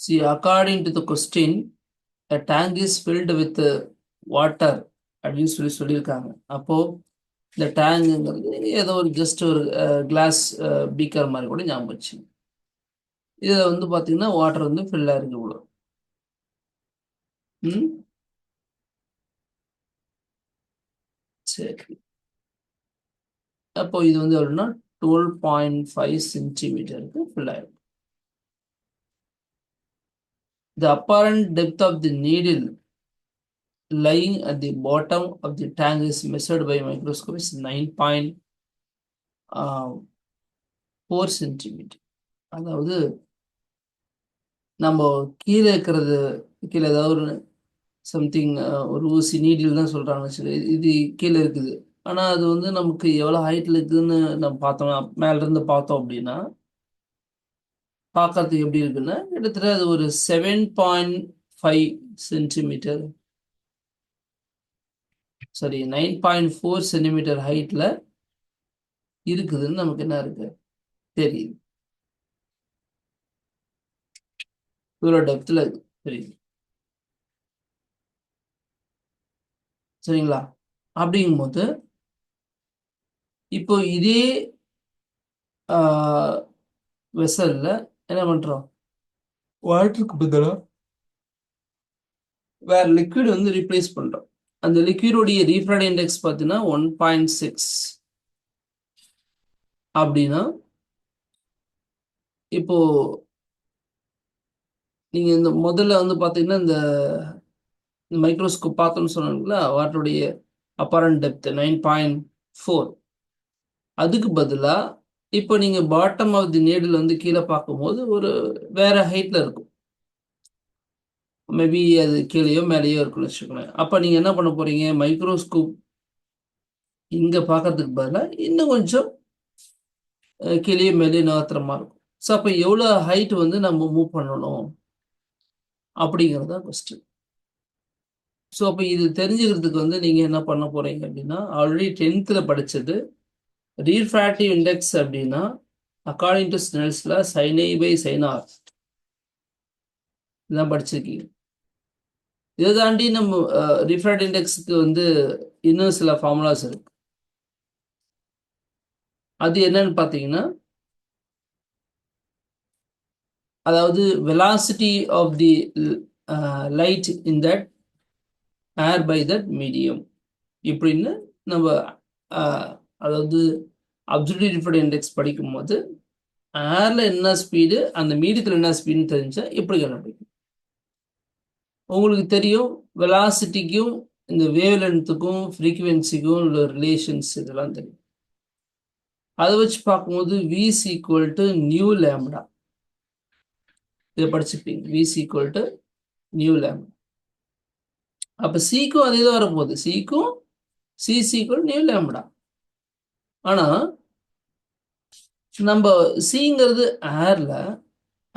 See, according to the question, a tank is filled with water அப்படின்னு சொல்லியிருக்காங்க. அப்போ இந்த டேங்குங்கிறது ஏதோ ஒரு ஜஸ்ட் ஒரு கிளாஸ் பீக்கர் மாதிரி கூட ஞாபகம் வச்சு. இதில் வந்து பார்த்தீங்கன்னா வாட்டர் வந்து ஃபில் ஆயிருக்கு இவ்வளோ. சரி, அப்போ இது வந்து எவ்வளோன்னா 12.5 சென்டிமீட்டருக்கு ஃபில் ஆயிருக்கு. The apparent depth of the needle lying at the bottom of the tank is measured by microscope is 9.4 centimetre. அதாவது நம்ம கீழே இருக்கிறது கீழே ஏதாவது ஒரு சம்திங் ஒரு ஊசி நீடில் தான் சொல்கிறாங்க. சரி, இது கீழே இருக்குது. ஆனால் அது வந்து நமக்கு எவ்வளோ ஹைட்டில் இருக்குதுன்னு நம்ம பார்த்தோம்னா மேலேருந்து பார்த்தோம் அப்படின்னா பார்க்கறதுக்கு எப்படி இருக்குன்னா கிட்டத்தட்ட அது ஒரு 7.5 சென்டிமீட்டர் சாரி 9.4 சென்டிமீட்டர் ஹைட்டில் இருக்குதுன்னு நமக்கு என்ன இருக்கு தெரியுது. இவ்வளோ டெப்த்தில் இருக்கு தெரியுது. சரிங்களா? அப்படிங்கும்போது இப்போ இதே வெசல்ல என்ன பண்றோம், வாட்டருக்கு பதிலாக வேற லிக்விட் வந்து ரீப்ளேஸ் பண்றோம். அந்த லிக்விடோடைய ரீஃப்ராக்டிவ் இண்டெக்ஸ் பார்த்தீங்கன்னா 1.6. அப்படின்னா இப்போ நீங்க இந்த முதல்ல வந்து பார்த்தீங்கன்னா இந்த மைக்ரோஸ்கோப் பார்த்தோம்னு சொன்னாங்களா, வாட்டருடைய அப்பரண்ட் டெப்த் 9.4. அதுக்கு பதிலாக இப்போ நீங்க பாட்டம் ஆஃப் தி நீடில் வந்து கீழே பார்க்கும்போது ஒரு வேற ஹைட்ல இருக்கும். மேபி அது கீழேயோ மேலேயோ இருக்குன்னு வச்சுக்கோங்களேன். அப்போ நீங்க என்ன பண்ண போறீங்க, மைக்ரோஸ்கோப் இங்க பார்க்கறதுக்கு பதிலாக இன்னும் கொஞ்சம் கீழே மேலே நகர்த்துற மாதிரி இருக்கும். ஸோ அப்போ எவ்வளோ ஹைட் வந்து நம்ம மூவ் பண்ணணும் அப்படிங்கிறது தான் கொஸ்டின். ஸோ அப்போ இது தெரிஞ்சுக்கிறதுக்கு வந்து நீங்கள் என்ன பண்ண போகிறீங்க அப்படின்னா, ஆல்ரெடி 10th படித்தது ரீஃப்ராக்டிவ் இண்டெக்ஸ் அப்படின்னா அக்கார்டிங் டு ஸ்னெல்ஸில் sin A by sin R இதான் படிச்சிருக்கீங்க. இதை தாண்டி நம்ம ரீஃப்ராக்டிவ் இண்டெக்ஸுக்கு வந்து இன்னும் சில ஃபார்முலாஸ் இருக்கு. அது என்னன்னு பார்த்தீங்கன்னா, அதாவது velocity of the light in that air by that medium இப்படின்னு நம்ம அதாவது அப்சல்யூட் ரீஃப்ராக்டிவ் இண்டெக்ஸ் படிக்கும்போது ஏர்ல என்ன ஸ்பீடு அந்த மீடியத்தில் என்ன ஸ்பீடுன்னு தெரிஞ்சா இப்படி கண்டுபிடிக்கும். உங்களுக்கு தெரியும் வெலாசிட்டிக்கும் இந்த வேவ் லென்த்துக்கும் ஃப்ரீக்குவென்சிக்கும் உள்ள ரிலேஷன்ஸ் இதெல்லாம் தெரியும். அதை வச்சு பார்க்கும்போது v is equal to new lambda இதை படிச்சுப்பீங்க. v is equal to new lambda. அப்போ சிக்கும் அதே தான் வரப்போகுது. சிக்கும் c is equal to new lambda. ஆனால் நம்ம சிங்கிறது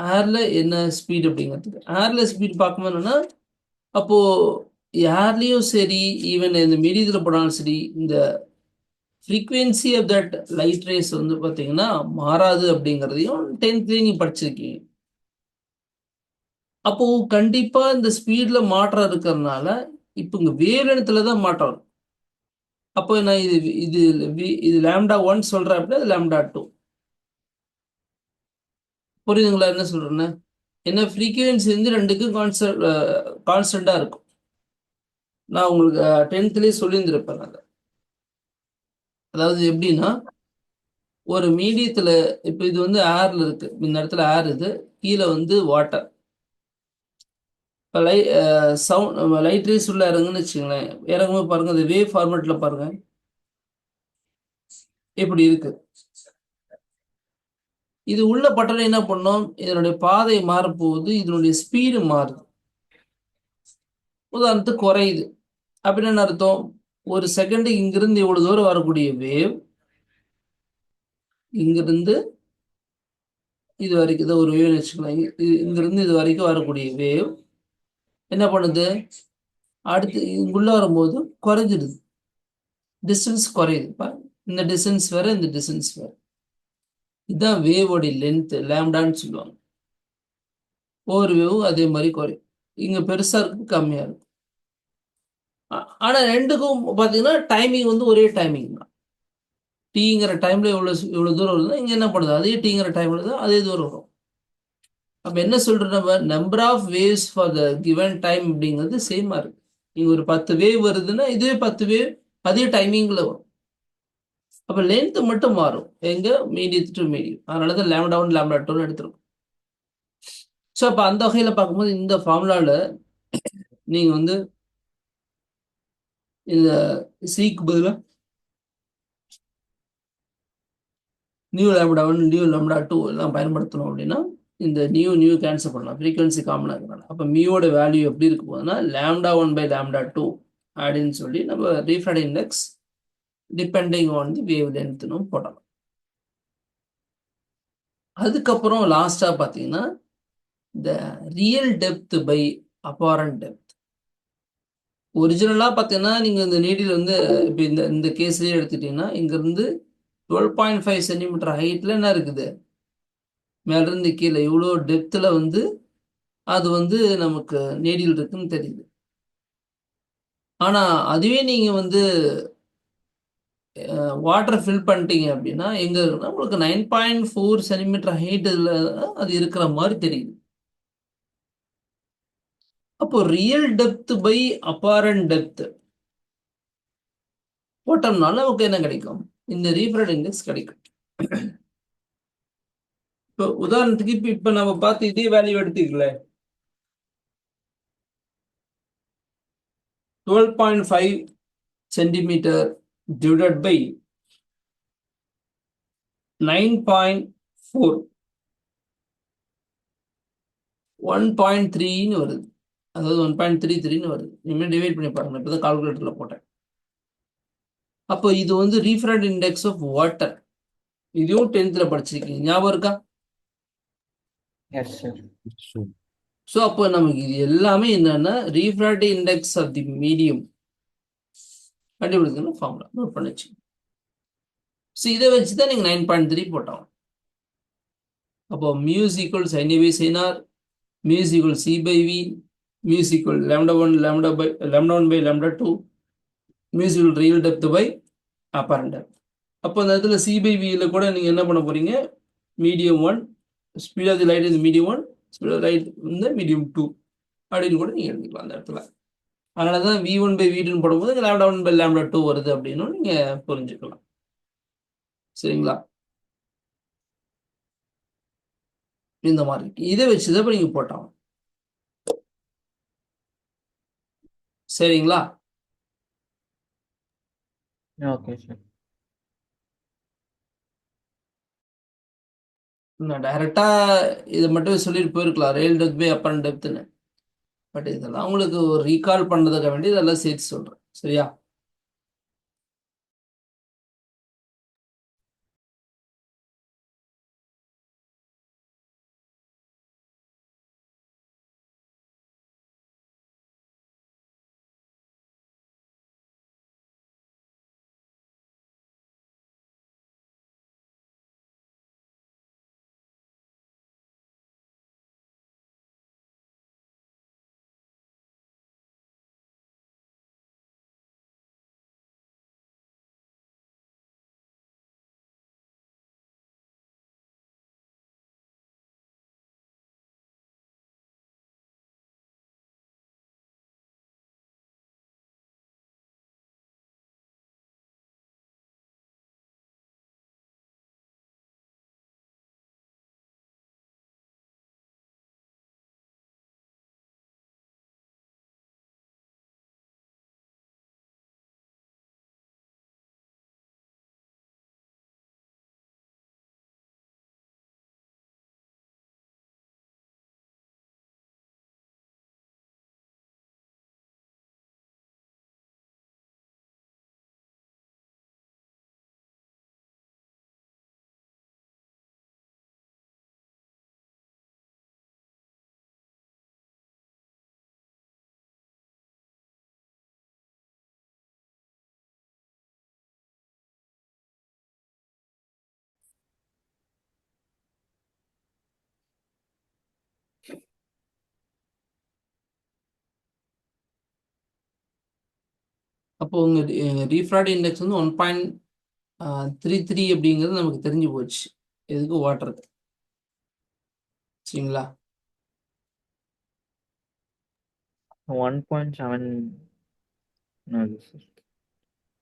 ஏர்ல என்ன ஸ்பீட் அப்படிங்கிறதுக்கு ஏர்ல ஸ்பீட் பார்க்கும்போது என்னன்னா, அப்போ ஏர்லேயும் சரி ஈவன் இந்த மீடியத்தில் போனாலும் சரி இந்த frequency of that light rays வந்து பார்த்தீங்கன்னா மாறாது அப்படிங்கிறதையும் 10th நீங்கள் படிச்சிருக்கீங்க. அப்போ கண்டிப்பா இந்த ஸ்பீட்ல மாற்றம் இருக்கிறதுனால இப்போ இங்க வேவ் லென்த்ல தான் மாற்றம் வரும். அப்போ நான் இது λ1 சொல்றேன் அப்படின்னா அது λ2. புரியுதுங்களா என்ன சொல்றேன்னு? என்ன ஃப்ரீக்வன்சி வந்து ரெண்டுக்கும் கான்ஸ்டண்டா இருக்கும். நான் உங்களுக்கு 10thலேயே சொல்லியிருந்திருப்பேன் அதை. அதாவது எப்படின்னா ஒரு மீடியத்துல இப்போ இது வந்து ஏர்ல இருக்கு, இந்த இடத்துல ஏர் இது, கீழே வந்து வாட்டர். இப்போ லைட் ரேஸ் உள்ள இறங்குன்னு வச்சுங்களேன், இறங்கும்போது பாருங்க அந்த வேவ் ஃபார்மேட்ல பாருங்க இப்படி இருக்கு. இது உள்ள பட்டனை என்ன பண்ணோம், இதனுடைய பாதை மாறப்போகுது, இதனுடைய ஸ்பீடு மாறுது. உதாரணத்துக்கு குறையுது அப்படின்னு என்ன அர்த்தம், ஒரு செகண்ட் இங்கிருந்து இவ்வளவு தூரம் வரக்கூடிய வேவ் இங்கிருந்து இது வரைக்கும் இதை ஒரு வேவ் வச்சுக்கலாம். இங்கிருந்து இது வரைக்கும் வரக்கூடிய வேவ் என்ன பண்ணுது, அடுத்து இங்குள்ள வரும்போது குறைஞ்சிடுது, டிஸ்டன்ஸ் குறையுது. இந்த டிஸ்டன்ஸ் வேற இந்த டிஸ்டன்ஸ் வேற. இதுதான் வேவோடைய லென்த் லேம்டான்னு சொல்லுவாங்க. ஓவர்வியூவும் அதே மாதிரி குறையும். இங்க பெருசா இருக்கு, கம்மியா இருக்கு. ஆனா ரெண்டுக்கும் பாத்தீங்கன்னா டைமிங் வந்து ஒரே டைமிங் தான். டீங்கிற டைம்ல இவ்வளவு தூரம் வருதுன்னா இங்க என்ன பண்ணுது, அதே டீங்கிற டைம்ல தான் அதே தூரம் வரும். அப்ப என்ன சொல்றோம் நம்ம, number of waves for the given time அப்படிங்கிறது சேமா இருக்கு. இங்க ஒரு 10 வேவ் வருதுன்னா இதுவே 10 வேவ் அதே டைமிங்ல வரும். அப்ப லென்த் மட்டும் மாறும் எங்க, மீடியம் டு மீடியம். அதனாலதான் லேம்டா 1 லேம்டா 2 எடுத்துருக்கோம். ஸோ அப்ப அந்த வகையில பார்க்கும்போது இந்த ஃபார்முலால நீங்க வந்து இந்த சிக்கு பதிலா நியூ லேம்டா 1 நியூ லேம்டா 2 எல்லாம் பயன்படுத்தணும் அப்படின்னா இந்த நியூ நியூ கேன்சல் பண்ணலாம், ஃப்ரீக்வன்சி காமனாக இருக்கிறனால. அப்போ மியோட வேல்யூ எப்படி இருக்கு போகுதுன்னா லேம்டா 1 பை லேம்டா 2 அப்படின்னு சொல்லி நம்ம refract index depending on the wave லென்த்னு போடலாம். அதுக்கப்புறம் லாஸ்டா பார்த்தீங்கன்னா இந்த real depth by apparent depth. ஒரிஜினலாக பார்த்தீங்கன்னா நீங்கள் இந்த நீடில் வந்து இப்போ இந்த இந்த கேஸ்லேயே எடுத்துட்டீங்கன்னா இங்கேருந்து 12.5 சென்டிமீட்டர் ஹைட்டில் என்ன இருக்குது, மேலேருந்து கீழே இவ்வளோ டெப்த்தில் வந்து அது வந்து நமக்கு நீடில் இருக்குன்னு தெரியுது. ஆனால் அதுவே நீங்கள் வந்து வாட்டர் ஃபில் பண்ணிட்டீங்க அப்படின்னா எங்கே இருக்குன்னா உங்களுக்கு 9.4 சென்டிமீட்டர் ஹைட்டில் அது இருக்கிற மாதிரி தெரியுது. அப்போ real depth by apparent depth போட்டோம்னால நமக்கு என்ன கிடைக்கும், இந்த ரீஃப்ராக்ட் இண்டெக்ஸ் கிடைக்கும். இப்போ உதாரணத்துக்கு இப்ப நம்ம பார்த்து இதே வேல்யூ எடுத்துக்கல, 12.5 சென்டிமீட்டர் டிவைடட் பை 9.4 1.3ன்னு வருது. அதாவது 1.33ன்னு வருது. இனிமேல் டிவைட் பண்ணி பாருங்க, இப்பதான் கால்குலேட்டர்ல போட்டேன். அப்போ இது வந்து ரீஃப்ராக்ட் இண்டெக்ஸ் ஆஃப் வாட்டர். இதுவும் 10th படிச்சிருக்கீங்க, ஞாபகம் இருக்கா? Yes sir. ஸோ அப்போ நமக்கு இது எல்லாமே என்னன்னா refract index of the medium கண்டுபிடிக்கணும் ஃபார்முலா நோட் பண்ணிச்சு. ஸோ இதை வச்சு தான் நீங்கள் 9.3 போட்டோம். அப்போ mu is equal sine A by sine R, mu is equal C by V, mu is equal lambda 1 lambda 1 by lambda 2, mu is equal real depth by apparent depth. அப்போ அந்த இடத்துல சி பை வியில் கூட நீங்கள் என்ன பண்ண போறீங்க, medium 1, speed of the light is medium 1, speed of light வந்து medium 2 அப்படின்னு கூட நீங்கள் எடுத்துக்கலாம் அந்த இடத்துல. அதனால தான் V1 பை V2 போடும்போது லேம்டா 1 பை லேம்டா 2 வருது அப்படின்னு நீங்கள் புரிஞ்சுக்கலாம். சரிங்களா? இந்த மாதிரி இதை வச்சுதான் இப்ப நீங்க போட்டோம். சரிங்களா? Okay sir. நான் டைரக்டா இதை மட்டும் சொல்லிட்டு போயிருக்கலாம், ரியல் டெப்த் பை அப்பரண்ட் டெப்த்னு. பட் இதெல்லாம் உங்களுக்கு ஒரு ரீகால் பண்ணதுக்காக வேண்டி இதெல்லாம் சேர்த்து சொல்றேன். சரியா? அப்போ உங்க ரீஃப்ராக்டிவ் இண்டெக்ஸ் வந்து 1.33 அப்படிங்கிறது நமக்கு தெரிஞ்சு போச்சு. எதுக்கு வாட்டருக்கு. சரிங்களா? 1.7. No, this is.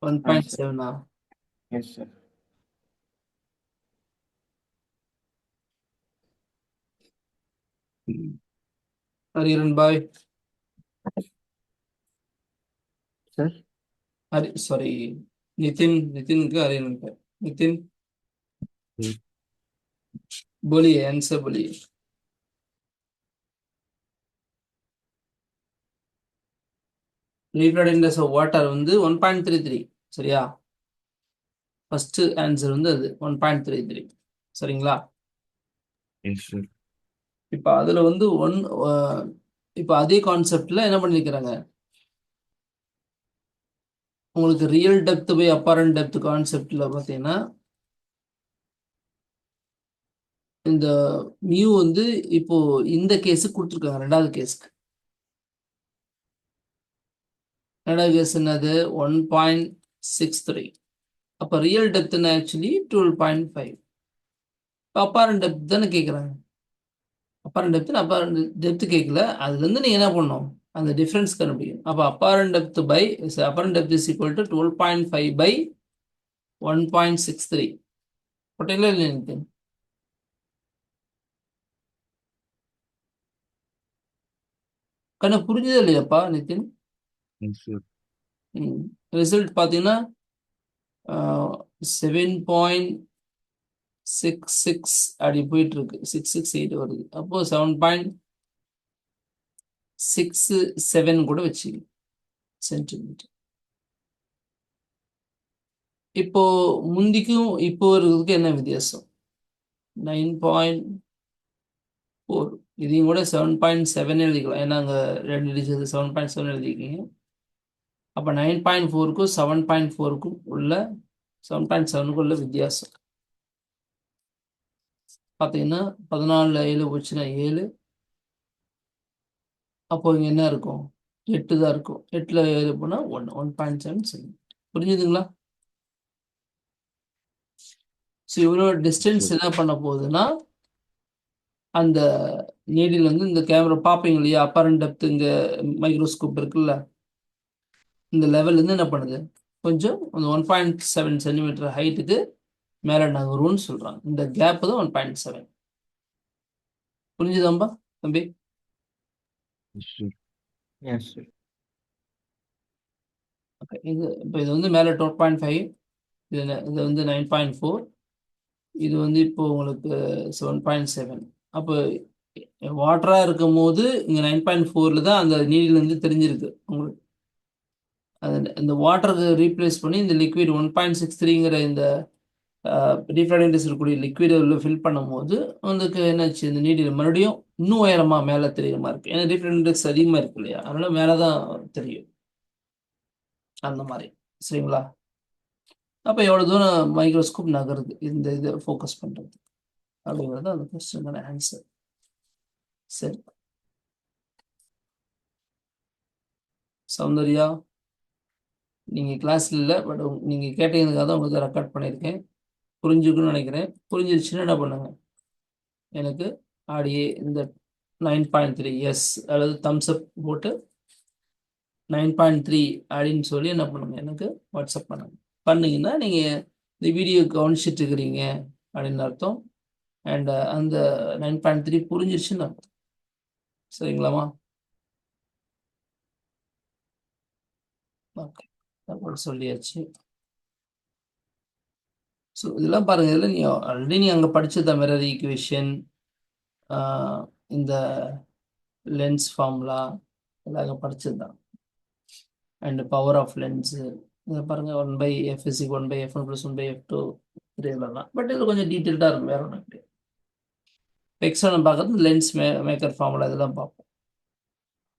1.7. Yes, sir. Hariharan பாய். Sir? சாரி, नितिन हरिहरन பாய். நிதின் बोलिए, आंसर बोलिए. ரீஃப்ராக்டிவ் இண்டெக்ஸ் ஆஃப் வாட்டர் வந்து 1.33. சரியா? ஃபர்ஸ்ட் ஆன்சர் வந்து அது 1.33. சரிங்களா? Yes, sir. இப்போ அதுல வந்து இப்போ அதே கான்செப்ட்ல என்ன பண்ணிருக்கிறாங்க, உங்களுக்கு real depth by apparent depth கான்செப்ட்ல பார்த்தீங்கன்னா இந்த மியூ வந்து இப்போ இந்த கேஸுக்கு கொடுத்துருக்காங்க. ரெண்டாவது கேஸ்க்கு என்னது 1.63. அப்போ ரியல் டெப்த்னா ஆக்சுவலி 12.5. இப்போ அப்பரண்ட் டெப்த் தானே கேட்குறாங்க. அப்பரண்ட் டெப்த் கேட்கல. அதுலேருந்து நீங்கள் என்ன பண்ணணும், அந்த டிஃப்ரென்ஸ் கண்டுபிடிக்கும். அப்போ apparent depth is equal to 12.5 by 1.63. போட்டீங்களா இல்லை நிதின்? கண்ணு புரிஞ்சதே இல்லையாப்பா நிதின்? Yes, sir. ரிசல்ட் பார்த்தீங்கன்னா 7.66 அப்படி போயிட்டு இருக்கு. 668 வருது. அப்போ 7.67 கூட வச்சு சென்டிமீட்டர். இப்போ முந்திக்கும் இப்போ இருக்கிறதுக்கு என்ன வித்தியாசம்? 9.4. இதையும் கூட 7.7 எழுதிக்கலாம். ஏன்னா அங்கே 2 டிஜிட் 7.7 எழுதிக்கிங்க. அப்போ 9.4க்கும் 7.4க்கும் உள்ள 7.7க்கும் உள்ள வித்தியாசம் பார்த்தீங்கன்னா 14 7 போச்சுன்னா 7. அப்போ இங்கே என்ன இருக்கும்? 8 தான் இருக்கும். 8ல் 7 போனால் 1.7. புரிஞ்சுதுங்களா? ஸோ இவ்வளோ டிஸ்டன்ஸ் என்ன பண்ண போகுதுன்னா, அந்த நீடில் வந்து இந்த கேமரா பார்ப்பீங்க இல்லையா, அப்பரண்ட் டெப்த் இங்கே மைக்ரோஸ்கோப் இருக்குல்ல, இந்த லெவல்லேருந்து என்ன பண்ணுது, கொஞ்சம் அந்த 1.7 சென்டிமீட்டர் ஹைட்டுக்கு மேலே நகரும்னு சொல்கிறாங்க. இந்த கேப் தான் 1.7. புரிஞ்சுதாம்பா தம்பி? Yes, sir. Yes, sir. Okay. இப்போ இது வந்து மேலே 12.5, இது வந்து 9.4, இது வந்து இப்போ உங்களுக்கு 7.7. அப்போ வாட்டராக இருக்கும் போது இங்கே 9.4 தான் அந்த நீரிலேருந்து தெரிஞ்சிருக்கு உங்களுக்கு. இந்த வாட்டருக்கு ரீப்ளேஸ் பண்ணி இந்த லிக்விட் 1.63ங்கிற இந்த ரீஃப்ராக்டிவ் இண்டெக்ஸ் இருக்கக்கூடிய லிக்விட் ஃபில் பண்ணும்போது உங்களுக்கு என்னாச்சு, இந்த நீடில் மறுபடியும் இன்னும் உயரமாக மேலே தெரியுற மாதிரி இருக்குது. ஏன்னா ரீஃப்ராக்டிவ் இண்டெக்ஸ் அதிகமாக இருக்கு இல்லையா, அதனால மேலே தான் தெரியும் அந்த மாதிரி. சரிங்களா? அப்போ எவ்வளோ தூரம் மைக்ரோஸ்கோப் நகருது இந்த இதை ஃபோக்கஸ் பண்ணுறது அப்படிங்கிறது அந்த கொஸ்டினுக்கான ஆன்சர். சரி சௌந்தர்யா, நீங்கள் கிளாஸில் இல்லை, பட் நீங்கள் கேட்டதுக்காக தான் உங்களுக்கு ரெக்கார்ட் பண்ணியிருக்கேன். புரிஞ்சுக்கணும்னு நினைக்கிறேன். புரிஞ்சிருச்சுன்னா என்ன பண்ணுங்க, எனக்கு ஆடியே இந்த 9.3 எஸ் அல்லது தம்ஸ் அப் போட்டு 9.3 அப்படின்னு சொல்லி என்ன பண்ணுங்க, எனக்கு வாட்ஸ்அப் பண்ணுங்க. பண்ணிங்கன்னா நீங்கள் இந்த வீடியோ கவனிச்சிட்டு இருக்கிறீங்க அப்படின்னு அர்த்தம். அண்ட் அந்த 9.3 புரிஞ்சிருச்சுன்னு அர்த்தம். சரிங்களாம்மா? ஓகே, சொல்லியாச்சு. ஸோ இதெல்லாம் பாருங்கள், இதில் நீ ஆல்ரெடி நீ அங்கே படிச்ச மிரர் ஈக்குவேஷன், இந்த லென்ஸ் ஃபார்முலா எல்லாம் அங்கே படிச்சது தான். அண்ட் பவர் ஆஃப் லென்ஸு இதை பாருங்கள், 1/f = 1/f1 + 1/f2 இதெல்லாம். பட் இதில் கொஞ்சம் டீட்டெயில்டாக இருக்கும், வேறு ஒன்றும் கிடையாது. எக்ஸ்டர்னல் பார்க்கறது லென்ஸ் மேக்கர் ஃபார்முலா இதெல்லாம் பார்ப்போம்.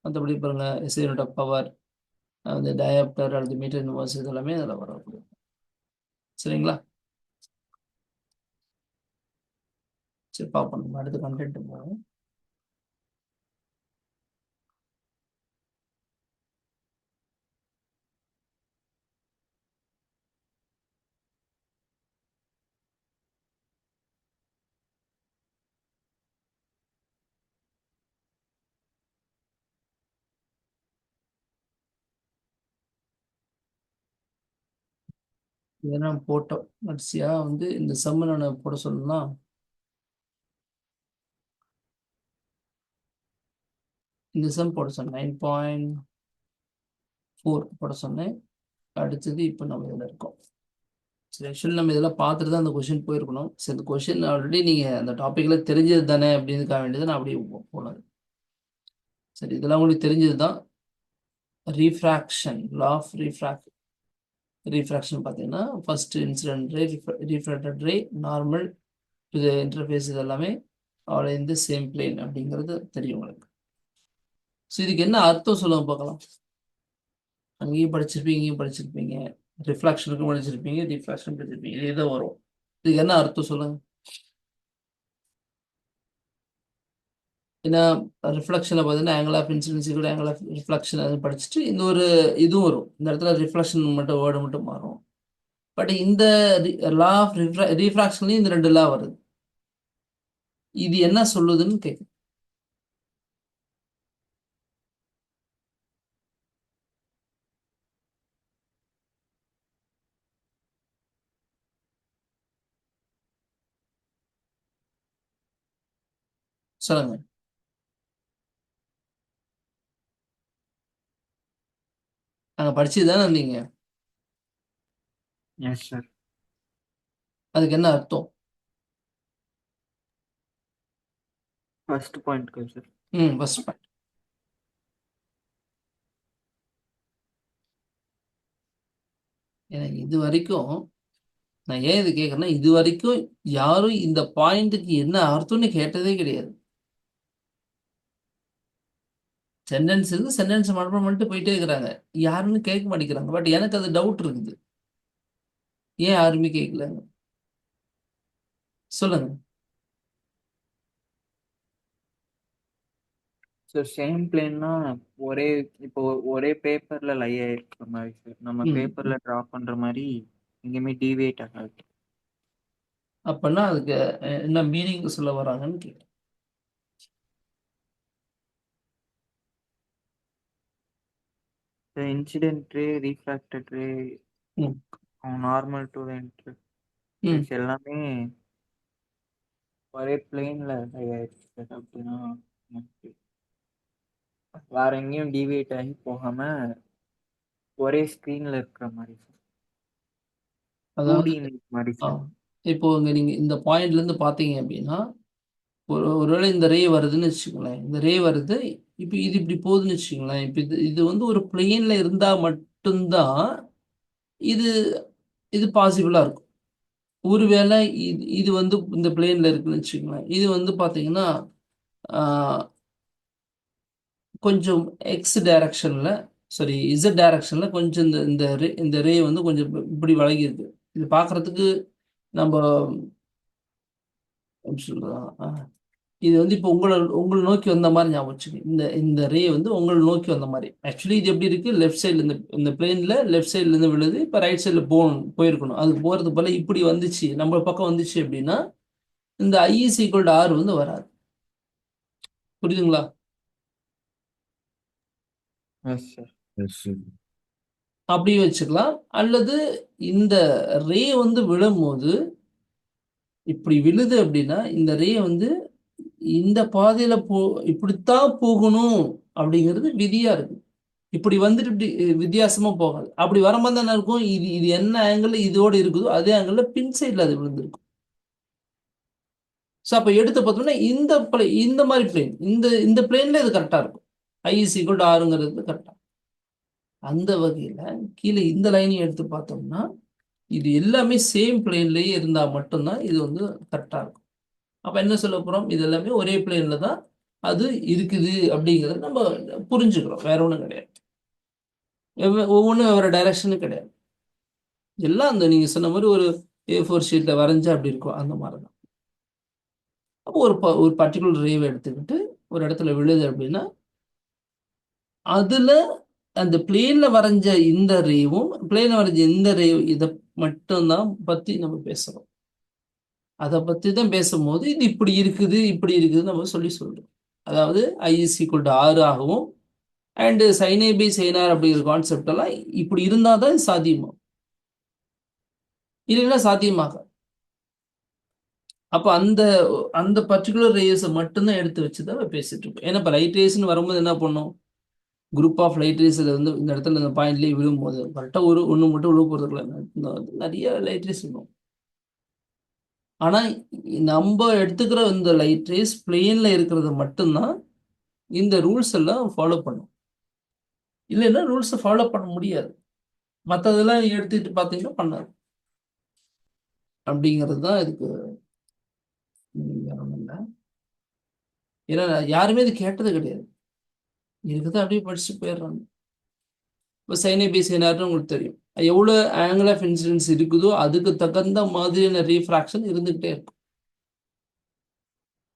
மற்றபடி பாருங்கள், SI யூனிட் ஆஃப் பவர், அந்த டயாப்டர் அல்லது மீட்டர் இன்வர்ஸ் இதெல்லாமே அதில் வரக்கூடிய. சரிங்களா? சரி பார்ப்போம், நம்ம அடுத்த கண்டென்ட் போவோம். இதெல்லாம் போட்டோம் வரிசையா வந்து இந்த சம்ம நான் போட சொல்லணும்னா இந்த சம் போட சொன்னேன் 9.4 போட சொன்னேன். அடுத்தது இப்போ நம்ம இதில் இருக்கோம். சரி, ஆக்சுவலி நம்ம இதெல்லாம் பார்த்துட்டு தான் அந்த கொஷின் போயிருக்கணும். சரி, இந்த கொஷின் ஆல்ரெடி நீங்கள் அந்த டாப்பிக்கில் தெரிஞ்சது தானே அப்படின்றதுக்காக வேண்டியது நான் அப்படியே போனது. சரி, இதெல்லாம் உங்களுக்கு தெரிஞ்சது தான். ரீஃப்ராக்ஷன், லா ஆஃப் ரீஃப்ராக்ஷன் பார்த்தீங்கன்னா first incident ray, refracted ray, normal to the interface, இது எல்லாமே அவளை இந்த சேம் பிளேன் அப்படிங்கிறது தெரியும் உங்களுக்கு. ஸோ இதுக்கு என்ன அர்த்தம் சொல்லுங்க பார்க்கலாம். அங்கேயும் படிச்சிருப்பீங்க, இங்கேயும் படிச்சிருப்பீங்க, ரிஃப்ளாக்ஷனுக்கும் படிச்சிருப்பீங்க, ரிஃப்ராக்ஷன் படிச்சிருப்பீங்க, இது இதை வரும். இதுக்கு என்ன அர்த்தம் சொல்லுங்க. ஏன்னா ரிஃப்ளெக்ஷனில் பார்த்தீங்கன்னா ஆங்கிள் ஆஃப் இன்சிடென்சி கூட ஆங்கிள் ஆஃப் ரிஃப்ளெக்ஷன் அது படிச்சுட்டு இந்த ஒரு இதுவும் வரும். இந்த இடத்துல ரிஃப்ளெக்ஷன் மட்டும் வேர்டு மட்டும் மாறும். பட் இந்த லா ஆஃப் ரீஃப்ராக்ஷன்லையும் இந்த 2 லா வருது. இது என்ன சொல்லுதுன்னு கேட்கு. சொல்லுங்க. நாங்கள் படிச்சது தானே இருந்தீங்க. Yes sir. அதுக்கு என்ன அர்த்தம்? ஃபர்ஸ்ட் பாயிண்ட்க்கு சார். First point. எனக்கு இது வரைக்கும் நான் ஏன் இது கேட்குறேன்னா இது வரைக்கும் யாரும் இந்த பாயிண்ட்டுக்கு என்ன அர்த்தம்னு கேட்டதே கிடையாது. சென்டென்ஸ் இருந்து சென்டென்ஸ் மனப்பாடம் பண்ணிட்டு போயிட்டே இருக்கிறாங்க. யாருன்னு கேட்க மாட்டேங்கிறாங்க. பட் எனக்கு அது டவுட் இருக்குது. ஏன் யாருமே கேட்கலங்க? சொல்லுங்க. சார் சேம் பிளேன்னா ஒரே இப்போ ஒரே பேப்பர்ல லை ஆயிருக்கிற மாதிரி சார். நம்ம ம். பேப்பர்ல டிரா பண்ற மாதிரி எங்கேயுமே டிவியேட் ஆகாது. அப்பன்னா அதுக்கு என்ன மீனிங் சொல்ல வராங்கன்னு கேட்குறேன். இன்சிடென்ட் ரே, ரீஃப்ராக்டட் ரே, ம். நார்மல் டு ம். இன்டர்ஃபேஸ் எல்லாமே ஒரே பிளேன்ல லை ஆயிருக்கு சார். அப்படின்னா எனக்கு வேற எங்கேயும் டிவியேட் ஆகி போகாம ஒரே ஸ்க்ரீன்ல இருக்கிற மாதிரி சார். 2D அதாவது இமேஜ் மாதிரி ஆ, சார். இப்போ இங்க நீங்க இந்த பாயிண்ட்ல இருந்து பார்த்தீங்க அப்படின்னா ஒருவேளை இந்த ரே வருதுன்னு வச்சுக்கோங்களேன். இந்த ரே வருது. இப்போ இது இப்படி போகுதுன்னு வச்சுக்கோங்களேன். இப்போ இது இது வந்து ஒரு பிளேன்ல இருந்தா மட்டும்தான் இது இது பாசிபிளா இருக்கும். ஒருவேளை இது இது வந்து இந்த பிளேன்ல இருக்குன்னு வச்சுக்கோங்களேன். இது வந்து பார்த்தீங்கன்னா கொஞ்சம் எக்ஸ் டைரக்ஷன்ல, சாரி இசட் டைரக்ஷன்ல கொஞ்சம் இந்த இந்த ரே வந்து கொஞ்சம் இப்படி வளைகி இருக்கு. இது பார்க்கறதுக்கு நம்ம எப்படி சொல்றோம், இது வந்து இப்போ உங்களை நோக்கி வந்த மாதிரி ஞாபகம் வச்சுக்கோங்க. இந்த இந்த ரே வந்து உங்களை நோக்கி வந்த மாதிரி. ஆக்சுவலி இது எப்படி இருக்கு, லெஃப்ட் சைடில் இந்த பிளேன்ல லெஃப்ட் சைட்ல இருந்து விழுது. இப்போ ரைட் சைடில் போயிருக்கணும். அதுக்கு போறது போல இப்படி வந்துச்சு, நம்ம பக்கம் வந்துச்சு அப்படின்னா இந்த I is equal to R வந்து வராது. புரியுதுங்களா? Yes sir. Yes, sir. அப்படியே வச்சுக்கலாம். அல்லது இந்த ரே வந்து விழும்போது இப்படி விழுது அப்படின்னா இந்த ரே வந்து இந்த பாதையில இப்படித்தான் போகணும் அப்படிங்கிறது விதியா இருக்கு. இப்படி வந்துட்டு இப்படி வித்தியாசமா போகாது. அப்படி வரும்போது என்ன இருக்கும், இது இது என்ன ஆங்கிள் இதோட இருக்குதோ அதே ஆங்கிள் பின் சைட்ல அது விழுந்திருக்கும். ஸோ அப்போ எடுத்து பார்த்தோம்னா இந்த மாதிரி பிளேன் இந்த பிளேன்ல இது கரெக்டா இருக்கும். I is equal to Rங்கிறது கரெக்டா. அந்த வகையில கீழே இந்த லைனையும் எடுத்து பார்த்தோம்னா இது எல்லாமே சேம் பிளேன்லயே இருந்தா மட்டும்தான் இது வந்து கரெக்டா இருக்கும். அப்ப என்ன சொல்ல போறோம், இது எல்லாமே ஒரே பிளேன்ல தான் அது இருக்குது அப்படிங்கிறத நம்ம புரிஞ்சுக்கிறோம். வேற ஒன்றும் கிடையாது. ஒவ்வொன்றும் வேற டைரக்ஷனும் கிடையாது. எல்லாம் அந்த நீங்க சொன்ன மாதிரி ஒரு A4 ஷீட்ல வரைஞ்சா அப்படி இருக்கும், அந்த மாதிரி தான். அப்போ ஒரு பர்டிகுலர் ரேவை எடுத்துக்கிட்டு ஒரு இடத்துல விழுது அப்படின்னா அதுல அந்த பிளேன்ல வரைஞ்ச இந்த ரேவும் பிளேன்ல வரைஞ்ச இந்த ரே இதை மட்டும்தான் பத்தி நம்ம பேசுறோம். அதை பத்தி தான் பேசும்போது இது இப்படி இருக்குதுன்னு நம்ம சொல்றோம். அதாவது I is equal to R ஆகவும் and sin A by sin R அப்படிங்கிற கான்செப்ட் எல்லாம் இப்படி இருந்தால் தான் சாத்தியமாகும். இல்லைன்னா சாத்தியமாகாது. அப்போ அந்த அந்த பர்டிகுலர் ரேஸை மட்டும்தான் எடுத்து வச்சு தான் பேசிட்டு இருக்கோம். ஏன்னா இப்போ லைட் ரேஸ்ன்னு வரும்போது என்ன பண்ணும், குரூப் ஆஃப் லைட் ரேஸில் வந்து இந்த இடத்துல இந்த பாயிண்ட்லேயே விழும்போது கரெக்டாக ஒன்று மட்டும் விழ போகிறதுக்குள்ள நிறைய லைட் ரேஸ் இருக்கும். ஆனால் நம்ம எடுத்துக்கிற இந்த லைட் ரேஸ் பிளேனில் இருக்கிறது மட்டும்தான் இந்த ரூல்ஸ் எல்லாம் ஃபாலோ பண்ணும். இல்லைன்னா ரூல்ஸை ஃபாலோ பண்ண முடியாது. மற்றதெல்லாம் எடுத்துக்கிட்டு பார்த்தீங்கன்னா பண்ணாது. அப்படிங்கிறது தான் இதுக்கு வேற ஒண்ணும் இல்ல. ஏன்னா யாருமே இது கேட்டது கிடையாது. இருக்குதான் அப்படியே படிச்சுட்டு போயிடுறாங்க. இப்போ சைனே பி சைனார்னு உங்களுக்கு தெரியும். எவ்வளோ ஆங்கிள் ஆஃப் இன்சிடென்ஸ் இருக்குதோ அதுக்கு தகுந்த மாதிரியான ரீஃப்ராக்ஷன் இருந்துகிட்டே இருக்கும்.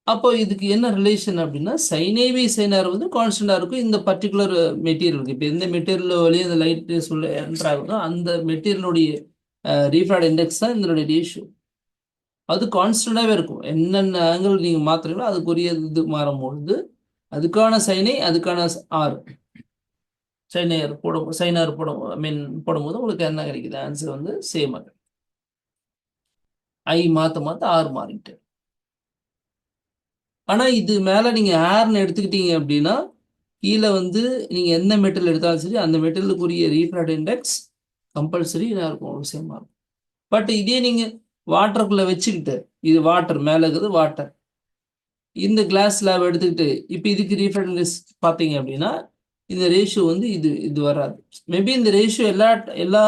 அப்போ இதுக்கு என்ன ரிலேஷன் அப்படின்னா, சைனேவி சைனார் வந்து கான்ஸ்டன்டா இருக்கும் இந்த பர்டிகுலர் மெட்டீரியலுக்கு. இப்போ எந்த மெட்டீரியல் வழியே இந்த லைட் ரேஸ் உள்ள என்டர் ஆகுதோ அந்த மெட்டீரியலுடைய ரீஃப்ராக்ட் இண்டெக்ஸ் தான் இதனுடைய ரேஷியோ. அது கான்ஸ்டன்டாகவே இருக்கும். என்னென்ன ஆங்கிள் நீங்கள் மாற்றுறீங்களோ அதுக்குரிய இது மாறும்பொழுது அதுக்கான சைனை அதுக்கான ஆர் சைனார் போடும்போது உங்களுக்கு என்ன கிடைக்குது, ஆன்சர் வந்து சேமாக கிடைக்கும். ஐ மாற்ற ஆர் மாறிட்டு. ஆனால் இது மேலே நீங்கள் ஏர்னு எடுத்துக்கிட்டீங்க அப்படின்னா கீழே வந்து நீங்கள் எந்த மெட்டீரியல் எடுத்தாலும் சரி அந்த மெட்டீரியலுக்குரிய ரீஃப்ராக்ட் இண்டெக்ஸ் கம்பல்சரி இதாக இருக்கும், சேமாக இருக்கும். பட் இதே நீங்கள் வாட்டருக்குள்ளே வச்சுக்கிட்டு, இது வாட்டர் மேலே இருக்குது வாட்டர், இந்த கிளாஸ் ஸ்லாப் எடுத்துக்கிட்டு இப்போ இதுக்கு ரீஃப்ராக்ட் இண்டெக்ஸ் பார்த்தீங்க அப்படின்னா இந்த ரேஷியோ வந்து இது வராது. மேபி இந்த ரேஷியோ எல்லா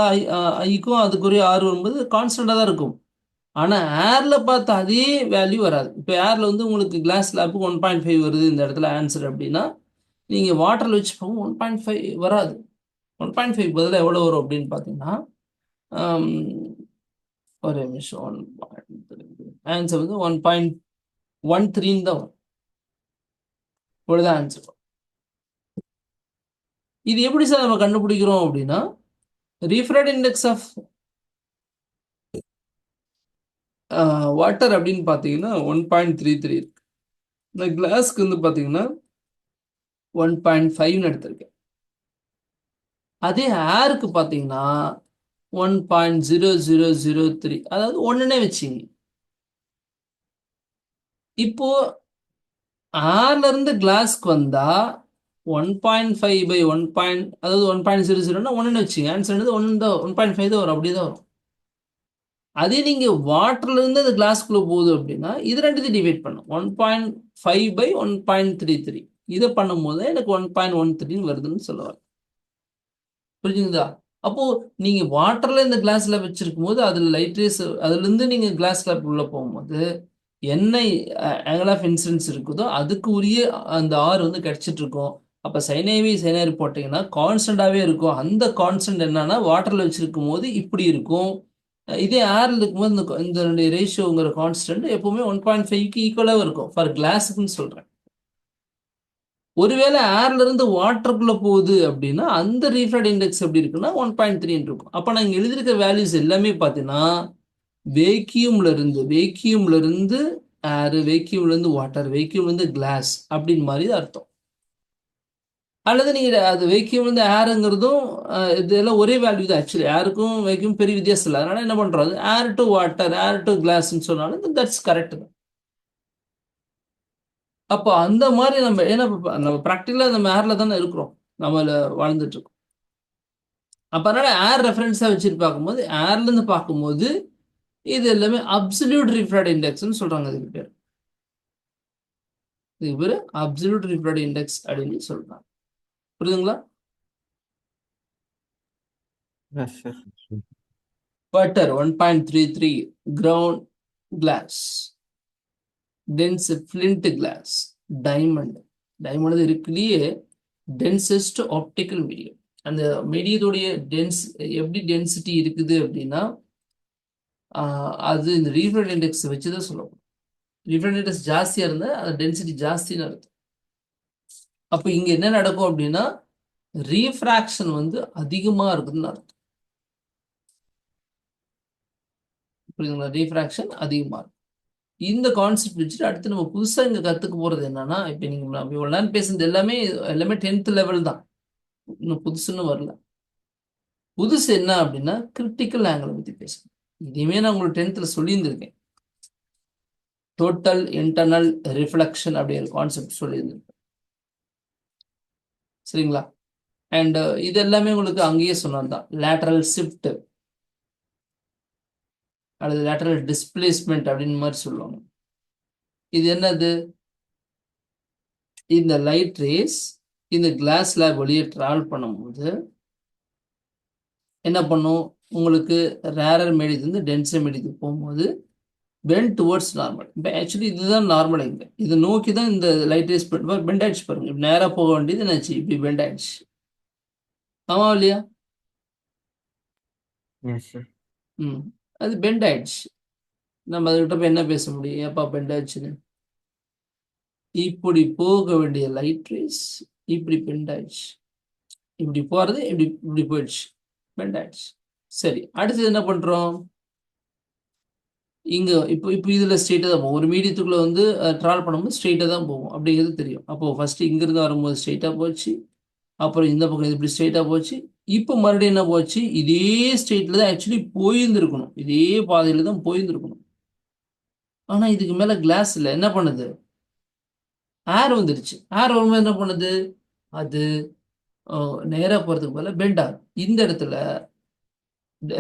ஐக்கும் அதுக்குரிய ஆர் வரும்போது கான்ஸ்டண்டாக தான் இருக்கும். ஆனால் ஏரில் பார்த்த அதே வேல்யூ வராது. இப்போ ஏரில் வந்து உங்களுக்கு கிளாஸ் ஸ்லாப்புக்கு 1.5 வருது இந்த இடத்துல ஆன்சர் அப்படின்னா நீங்கள் வாட்டரில் வச்சு பார்க்கும் 1.5 வராது. 1.5 பதிலாக எவ்வளோ வரும் அப்படின்னு பார்த்தீங்கன்னா ஒரு நிமிஷம், ஆன்சர் வந்து 1.13 தான் வரும். இவ்வளோதான் ஆன்சர். இது எப்படி சார் நம்ம கண்டுபிடிக்கிறோம் அப்படின்னா, ரீஃப்ராக்ட் இண்டெக்ஸ் ஆஃப் வாட்டர் அப்படின்னு பார்த்தீங்கன்னா 1.33 இருக்கு. இந்த கிளாஸ்க்கு வந்து பார்த்தீங்கன்னா 1.5ன்னு எடுத்திருக்கேன். அதே ஏருக்கு பார்த்தீங்கன்னா 1.0003, அதாவது ஒன்றுனே வச்சிங்க. இப்போ ஏர்ல இருந்து கிளாஸ்க்கு வந்தா 1.5/1. அதாவது 1.00ன்னா ஒன்றுன்னு வச்சிங்க. ஆன்சர் ஒன்று தான், 1.5 தான் வரும், அப்படியே தான் வரும். அதே நீங்கள் வாட்டர்ல இருந்து அந்த கிளாஸ்க்குள்ள போகுது அப்படின்னா இது ரெண்டுத்தையும் டிவைட் பண்ணும். 1.5/1.33 இதை பண்ணும்போது எனக்கு 1.13 வருதுன்னு சொல்லுவாங்க. புரிஞ்சுங்களா? அப்போ நீங்க வாட்டர்ல இந்த கிளாஸ்ல வச்சிருக்கும் போது அதுல லைட் ரேஸ் அதுல இருந்து நீங்க கிளாஸ் ஸ்லாப் உள்ள போகும்போது என்ன ஆங்கிள் ஆஃப் இன்சிடென்ஸ் இருக்குதோ அதுக்கு உரிய அந்த ஆர் வந்து கிடைச்சிட்டு இருக்கும். அப்ப சைனாரி போட்டீங்கன்னா கான்ஸ்டன்டாவே இருக்கும். அந்த கான்ஸ்டன்ட் என்னன்னா வாட்டர்ல வச்சிருக்கும் போது இப்படி இருக்கும். இதே ஏர்ல இருக்கும்போது இந்த ரேஷியோங்கிற கான்ஸ்டன்ட் எப்பவுமே 1.5க்கு ஈக்குவலாக இருக்கும் ஃபார் கிளாஸுக்குன்னு சொல்றேன். ஒருவேளை ஏர்ல இருந்து வாட்டருக்குள்ள போகுது அப்படின்னா அந்த ரீஃப்ராக்ட் இண்டெக்ஸ் எப்படி இருக்குன்னா 1.3 இருக்கும். அப்போ நாங்கள் எழுதியிருக்க வேல்யூஸ் எல்லாமே பார்த்தீங்கன்னா வேக்யூம்ல இருந்து ஏர், வேக்யூம்ல இருந்து வாட்டர், வேக்யூம்ல இருந்து கிளாஸ் அப்படின்னு மாதிரி தான் அர்த்தம். அல்லது நீங்கள் அது வேக்யூம் வந்து ஏருங்கிறதும் இதெல்லாம் ஒரே வேல்யூ தான். ஆக்சுவலி ஏருக்கும் வேக்யூம் பெரிய வித்தியாசம் இல்லை. அதனால என்ன பண்ணுறது, air to water, air to கிளாஸ்ன்னு சொன்னாலும் தட்ஸ் கரெக்ட் தான். அப்போ அந்த மாதிரி நம்ம ஏன்னா நம்ம ப்ராக்டிக்கலாக நம்ம ஏரில் தானே இருக்கிறோம், நம்மள வாழ்ந்துட்டு இருக்கோம். அப்போ அதனால ஏர் ரெஃபரன்ஸாக வச்சுட்டு பார்க்கும்போது ஏர்லேருந்து பார்க்கும்போது இது எல்லாமே அப்சல்யூட் ரீஃப்ராக்ட் இண்டெக்ஸ்ன்னு சொல்கிறாங்க. இதுக்கு பேர் அப்சல்யூட் ரீஃப்ராக்ட் இண்டெக்ஸ் அப்படின்னு சொல்கிறாங்க. புரியுதுங்களா? Water 1.33, ground glass, dense flint glass, diamond இருக்குலயே டென்சஸ்ட் ஆப்டிக்கல் மீடியம். அந்த மீடியத்துடைய எப்படி டென்சிட்டி இருக்குது அப்படின்னா அது இந்த ரீஃப்ராக்ட் இண்டெக்ஸ் வச்சுதான் சொல்லணும். ரீஃப்ராக்ட் இண்டெக்ஸ் ஜாஸ்தியா இருந்தா அது டென்சிட்டி ஜாஸ்தின்னு அர்த்தம். அப்போ இங்க என்ன நடக்கும் அப்படின்னா ரீஃப்ராக்ஷன் வந்து அதிகமா இருக்குதுன்னு அர்த்தம். புரியுதுங்களா? ரீஃப்ராக்ஷன் அதிகமா இருக்கும். இந்த கான்செப்ட் வச்சுட்டு அடுத்து நம்ம புதுசாக இங்கே கற்றுக்க போகிறது என்னன்னா, இப்போ நீங்கள் இவ்வளோ நேரம் பேசுனது எல்லாமே 10th லெவல் தான், இன்னும் புதுசுன்னு வரல. புதுசு என்ன அப்படின்னா கிரிட்டிக்கல் ஆங்கிளை பற்றி பேசணும். இதையுமே நான் உங்களுக்கு 10th சொல்லியிருந்திருக்கேன். டோட்டல் இன்டர்னல் ரிஃப்ளெக்ஷன் அப்படிங்கிற கான்செப்ட் சொல்லியிருந்திருக்கேன். சரிங்களா? அண்ட் இது எல்லாமே உங்களுக்கு அங்கேயே சொன்னதுதான். லேட்டரல் ஷிஃப்ட் அல்லது லேட்டரல் டிஸ்பிளேஸ்மெண்ட் அப்படின்னு மாதிரி சொல்லுவாங்க. இது என்னது? இந்த லைட் ரேஸ் இந்த கிளாஸ்ல வெளியே டிராவல் பண்ணும்போது என்ன பண்ணும்? உங்களுக்கு ரேரர் மீடியத்துலேருந்து டென்சர் மீடியத்துக்கு போகும்போது பெண்ட் டுவர்ட்ஸ் நார்மல். இப்போ ஆக்சுவலி இதுதான் நார்மல். இங்கே இதை நோக்கி தான் இந்த லைட் ரேஸ் பெண்ட் ஆயிடுச்சு பாருங்க. இப்படி நேராக போக வேண்டியது என்னாச்சு? இப்படி பெண்ட் ஆயிடுச்சு. ஆமா இல்லையா? Yes sir. அது பெண்ட் ஆயிடுச்சு. நம்ம அதுக்கிட்ட போய் என்ன பேச முடியும்? ஏப்பா பெண்ட் ஆயிடுச்சுன்னு. இப்படி போக வேண்டிய லைட் ரேஸ் இப்படி பெண்ட் ஆயிடுச்சு. இப்படி போறது இப்படி இப்படி போயிடுச்சு, பெண்ட் ஆயிடுச்சு. சரி, அடுத்தது என்ன பண்றோம்? இங்க இப்போ இப்போ இதுல ஸ்ட்ரெயிட்டாக தான் போகும். ஒரு மீடியத்துக்குள்ள வந்து ட்ராவல் பண்ணும்போது ஸ்ட்ரெயிட்டாக தான் போகும் அப்படிங்கிறது தெரியும். அப்போ ஃபர்ஸ்ட் இங்கிருந்து வரும்போது ஸ்ட்ரெயிட்டாக போச்சு, அப்புறம் இந்த பக்கம் இது இப்படி ஸ்ட்ரெயிட்டாக போச்சு. இப்போ மறுபடியும் என்ன போச்சு? இதே ஸ்ட்ரெயிட்ல தான் ஆக்சுவலி போயிருந்துருக்கணும். இதே பாதையில தான் போயிருந்துருக்கணும். ஆனா இதுக்கு மேல கிளாஸ் இல்லை. என்ன பண்ணுது? ஏர் வந்துடுச்சு. ஏர் வரும்போது என்ன பண்ணுது? அது நேராக போகிறதுக்கு பதிலாக பெண்ட் ஆகும். இந்த இடத்துல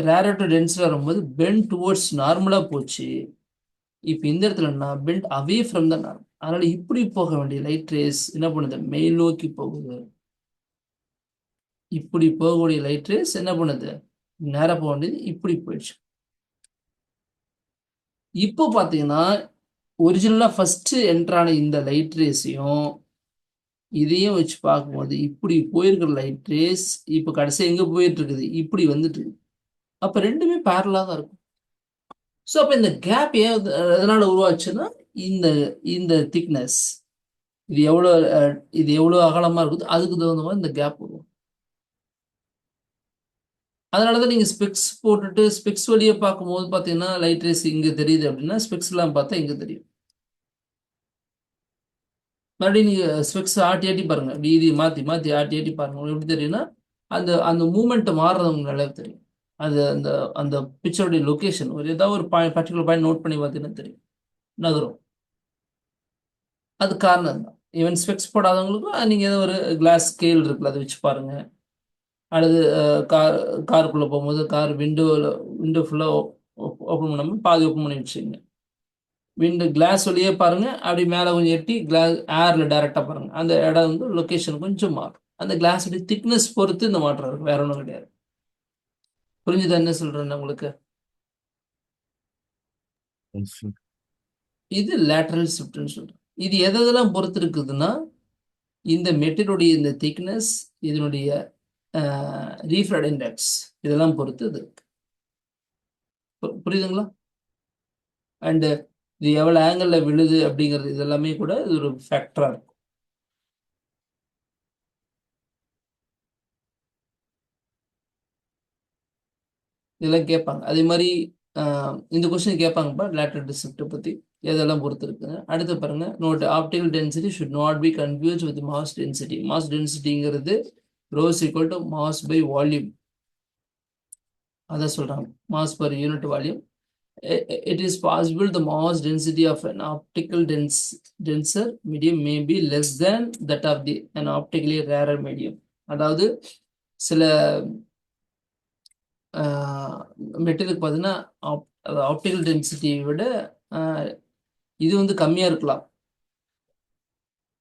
ரேரர் டு டென்ஸில் வரும்போது பெண்ட் டுவர்ட்ஸ் நார்மலாக போச்சு. இப்போ இந்த இடத்துல நான் bend away from the normal. அதனால இப்படி போக வேண்டிய லைட் ரேஸ் என்ன பண்ணுது? மேல் நோக்கி போகுது. இப்படி போகக்கூடிய லைட் ரேஸ் என்ன பண்ணுது? நேராக போக வேண்டியது இப்படி போயிடுச்சு. இப்போ பார்த்தீங்கன்னா ஒரிஜினலாக ஃபர்ஸ்ட் என்ட்ரான இந்த லைட் ரேஸையும் இதையும் வச்சு பார்க்கும்போது இப்படி போயிருக்கிற லைட் ரேஸ் இப்போ கடைசி எங்கே போயிட்டு இருக்குது? இப்படி வந்துட்டு இருக்கு. அப்போ ரெண்டுமே பேரலாக தான் இருக்கும். ஸோ அப்போ இந்த கேப் ஏன் எதனால் உருவாச்சுன்னா இந்த இந்த திக்னஸ் இது எவ்வளோ அகலமாக இருக்குது அதுக்கு தகுந்த மாதிரி இந்த கேப் வரும். அதனால தான் நீங்கள் ஸ்பெக்ஸ் போட்டுட்டு ஸ்பெக்ஸ் வழியை பார்க்கும்போது பார்த்தீங்கன்னா லைட் ரேஸ் இங்கே தெரியுது அப்படின்னா ஸ்பெக்ஸ்லாம் பார்த்தா இங்கே தெரியும். மறுபடியும் நீங்கள் ஸ்பெக்ஸ் ஆட்டி ஆட்டி பாருங்கள். வீதி மாற்றி மாற்றி ஆட்டி ஆட்டி பாருங்கள். உங்களுக்கு எப்படி தெரியும்னா அந்த அந்த மூமெண்ட்டை மாறுறது உங்களுக்கு நல்லா தெரியும். அது அந்த அந்த பிக்சருடைய லொக்கேஷன் ஒரு ஏதாவது ஒரு பர்டிகுலர் பாயிண்ட் நோட் பண்ணி பார்த்தீங்கன்னா தெரியும், நகரும். அது காரணம் தான். ஈவன் ஸ்பெக்ஸ் போடாதவங்களுக்கும் நீங்கள் ஏதோ ஒரு கிளாஸ் ஸ்கேல் இருக்குல்ல அதை வச்சு பாருங்கள். அல்லது காருக்குள்ளே போகும்போது கார் விண்டோ ஃபுல்லாக ஓப்பன் பண்ணாமல் பாதி ஓப்பன் பண்ணி வச்சுங்க. விண்டோ கிளாஸ் வழியே பாருங்கள். அப்படி மேலே கொஞ்சம் எட்டி கிளாஸ் ஏரில் டைரெக்டாக பாருங்கள். அந்த இடம் வந்து லொக்கேஷன் கொஞ்சம் மாறும். அந்த கிளாஸுடைய திக்னஸ் பொறுத்து இந்த மாற்றம் இருக்கும், வேற ஒன்றும் கிடையாது. புரிஞ்சுதா என்ன சொல்கிறேன்னு உங்களுக்கு? Yes, sir. இது லேட்டரல் ஷிஃப்ட்னு சொல்கிறேன். இது எதெல்லாம் பொறுத்து இருக்குதுன்னா இந்த மெட்டீரியலுடைய இந்த திக்னஸ், இதனுடைய ரீஃப்ராக்ட் இண்டெக்ஸ் இதெல்லாம் பொறுத்து இது இருக்கு. புரியுதுங்களா? அண்டு இது எவ்வளோ ஆங்கிளில் விழுது அப்படிங்கிறது இதெல்லாமே கூட இது ஒரு ஃபேக்டராக இருக்கும். இதெல்லாம் கேட்பாங்க. அதே மாதிரி இந்த கொஸ்டின் கேட்பாங்கப்பா லேட்டரல் ஷிஃப்ட்டை பற்றி எதெல்லாம் பொறுத்து இருக்குங்க. அடுத்து பாருங்க, note optical density should not be confuse with mass density. Mass டென்சிட்டிங்கிறது rho's equal to mass by volume. அதான் சொல்கிறாங்க, mass per unit volume. It is possible the mass density of an optical denser medium may be less than that of an optically rarer medium. அதாவது சில மெட்டீரியலுக்கு பார்த்தீங்கன்னா optical டென்சிட்டியை விட இது வந்து கம்மியாக இருக்கலாம்.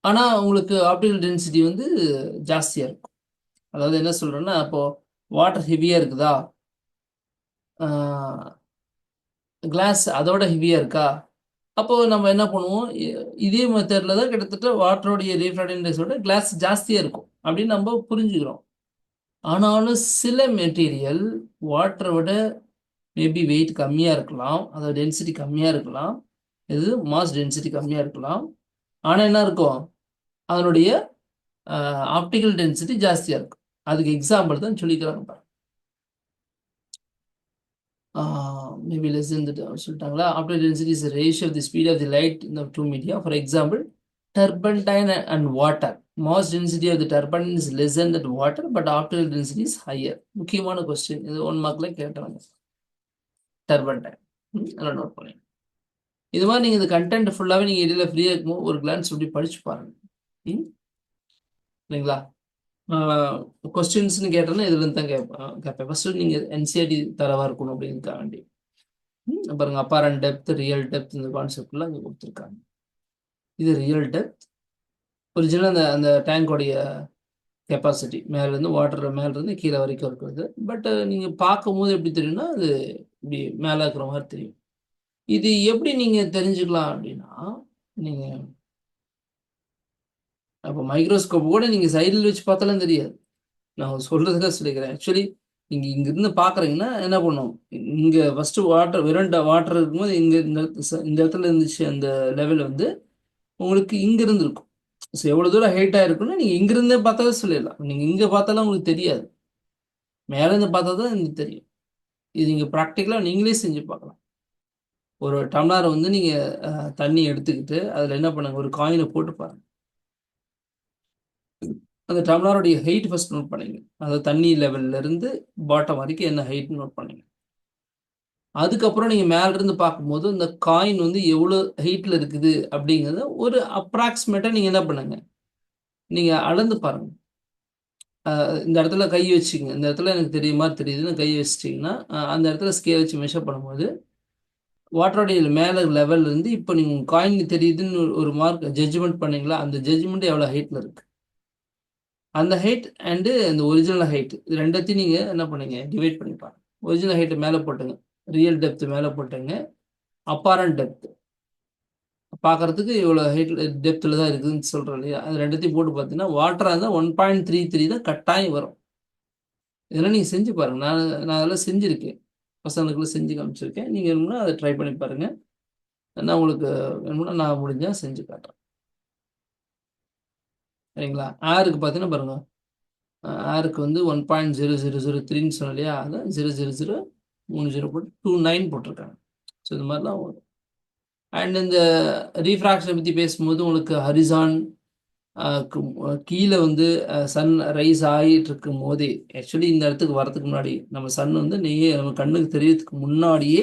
ஆனால் உங்களுக்கு ஆப்டிக்கல் டென்சிட்டி வந்து ஜாஸ்தியாக இருக்கும். அதாவது என்ன சொல்கிறேன்னா, இப்போது வாட்டர் ஹெவியாக இருக்குதா, கிளாஸ் அதோட ஹெவியாக இருக்கா, அப்போது நம்ம என்ன பண்ணுவோம்? இதே மெத்தடில் தான் கிட்டத்தட்ட வாட்டருடைய ரீஃப்ராக்ட் இண்டெக்ஸோட கிளாஸ் ஜாஸ்தியாக இருக்கும் அப்படின்னு நம்ம புரிஞ்சுக்கிறோம். ஆனாலும் சில மெட்டீரியல் வாட்டரை விட மேபி வெயிட் கம்மியாக இருக்கலாம், அதோட டென்சிட்டி கம்மியாக இருக்கலாம், இது மாஸ் டென்சிட்டி கம்மியாக இருக்கலாம். ஆனால் என்ன இருக்கும்? அதனுடைய ஆப்டிக்கல் டென்சிட்டி ஜாஸ்தியாக இருக்கும். அதுக்கு எக்ஸாம்பிள் தான் சொல்லிக்கிறாங்க. maybe less than that சொல்லிட்டாங்களா? Optical density is the ratio of the speed of the light in the two media. For example, turpentine and water. Mass density of the turpentine is less than that water, but optical density is higher. முக்கியமான question இது 1 மார்க்ல கேட்டாங்க. Turpentine. நல்லா note பண்ணி இது மாதிரி நீங்கள் இந்த content ஃபுல்லாகவே நீங்கள் இடையில ஃப்ரீயாக இருக்கும்போது ஒரு கிளான்ஸ் இப்படி படிச்சு பாருங்க. இல்லைங்களா? கொஸ்டின்ஸ்னு கேட்டோன்னா இதுலேருந்து தான் கேட்பேன். ஃபஸ்ட்டு நீங்கள் என்சிஆர்டி தரவாக இருக்கணும் அப்படிங்கிறதுக்காக வேண்டி பாருங்க, அப்பாரண்ட் டெப்த், ரியல் டெப்த், இந்த கான்செப்ட்லாம் இங்கே கொடுத்துருக்காங்க. இது ரியல் டெப்த். ஒரிஜினல் அந்த அந்த டேங்கோடைய கெப்பாசிட்டி மேலேருந்து வாட்டர் மேலேருந்து கீழே வரைக்கும் இருக்கிறது. பட் நீங்கள் பார்க்கும்போது எப்படி தெரியும்னா அது இப்படி மேலே இருக்கிற மாதிரி தெரியும். இது எப்படி நீங்கள் தெரிஞ்சுக்கலாம் அப்படின்னா, நீங்கள் அப்போ மைக்ரோஸ்கோப் கூட நீங்கள் சைடில் வச்சு பார்த்தாலும் தெரியாது. நான் சொல்கிறதுக்காக சொல்லிக்கிறேன். ஆக்சுவலி நீங்கள் இங்கேருந்து பார்க்குறீங்கன்னா என்ன பண்ணும், இங்கே ஃபஸ்ட்டு வாட்டர் விரண்ட வாட்டர் இருக்கும்போது இங்கே இந்த இடத்துல இருந்துச்சு அந்த லெவல் வந்து உங்களுக்கு இங்கேருந்து இருக்கும். ஸோ எவ்வளோ தூரம் ஹைட்டாக இருக்குன்னா நீங்கள் இங்கிருந்தே பார்த்தாலே சொல்லிடலாம். நீங்கள் இங்கே பார்த்தாலும் உங்களுக்கு தெரியாது, மேலேருந்து பார்த்தா தான் எனக்கு தெரியும். இது நீங்கள் ப்ராக்டிக்கலாக நீங்களே செஞ்சு பார்க்கலாம். ஒரு டம்ளரை வந்து நீங்கள் தண்ணி எடுத்துக்கிட்டு அதில் என்ன பண்ணுங்க, ஒரு காயினை போட்டு பாருங்கள். அந்த டம்ளருடைய ஹைட் ஃபர்ஸ்ட் நோட் பண்ணிங்க. அதாவது தண்ணி லெவல்லேருந்து பாட்டம் வரைக்கும் என்ன ஹைட்னு நோட் பண்ணிங்க. அதுக்கப்புறம் நீங்கள் மேலேருந்து பார்க்கும்போது இந்த காயின் வந்து எவ்வளோ ஹைட்டில் இருக்குது அப்படிங்கிறத ஒரு அப்ராக்சிமேட்டாக நீங்கள் என்ன பண்ணுங்க, நீங்கள் அளந்து பாருங்கள். இந்த இடத்துல கை வச்சுங்க, இந்த இடத்துல எனக்கு தெரியுமா தெரியுதுன்னு கை வச்சிட்டிங்கன்னா அந்த இடத்துல ஸ்கேல் வச்சு மெஷர் பண்ணும்போது வாட்டருடைய மேலே லெவல்லேருந்து இப்போ நீங்கள் காயின் தெரியுதுன்னு ஒரு மார்க் ஜட்ஜ்மெண்ட் பண்ணீங்களா, அந்த ஜட்ஜ்மெண்ட் எவ்வளோ ஹைட்டில் இருக்குது, அந்த ஹைட் அண்டு அந்த ஒரிஜினல் ஹைட் இது ரெண்டத்தையும் நீங்கள் என்ன பண்ணீங்க, டிவைட் பண்ணிப்பாங்க. ஒரிஜினல் ஹைட்டை மேலே போட்டுங்க, ரியல் டெப்த் மேலே போட்டுங்க, அப்பாரண்ட் டெப்த் பார்க்குறதுக்கு இவ்வளோ ஹைட் டெப்த்தில் தான் இருக்குதுன்னு சொல்கிறோம் இல்லையா, அது ரெண்டத்தையும் போட்டு பார்த்தீங்கன்னா வாட்டராக இருந்தால் 1.33 தான் கட்டாயம் வரும். இதெல்லாம் நீங்கள் செஞ்சு பாருங்கள். நான் அதெல்லாம் செஞ்சுருக்கேன், பசங்களுக்குலாம் செஞ்சு காமிச்சிருக்கேன். நீங்கள் வேணும்னா அதை ட்ரை பண்ணி பாருங்கள். நான் உங்களுக்கு வேணும்னா நான் முடிஞ்சால் செஞ்சு காட்டுறேன். சரிங்களா? ஏருக்கு பார்த்தீங்கன்னா பாருங்கள், ஏருக்கு வந்து 1.0003ன்னு சொன்னோம் இல்லையா, அதான் 0.0030 போட்டு 29 போட்டிருக்காங்க. ஸோ இது மாதிரிலாம் வரும். அண்ட் இந்த ரீஃப்ராக்ஷனை பற்றி பேசும்போது உங்களுக்கு ஹரிசான் கீழே வந்து சன் ரைஸ் ஆகிட்டு இருக்கும் போதே, ஆக்சுவலி இந்த இடத்துக்கு வரதுக்கு முன்னாடி நம்ம சன் வந்து நம்ம கண்ணுக்கு தெரியறதுக்கு முன்னாடியே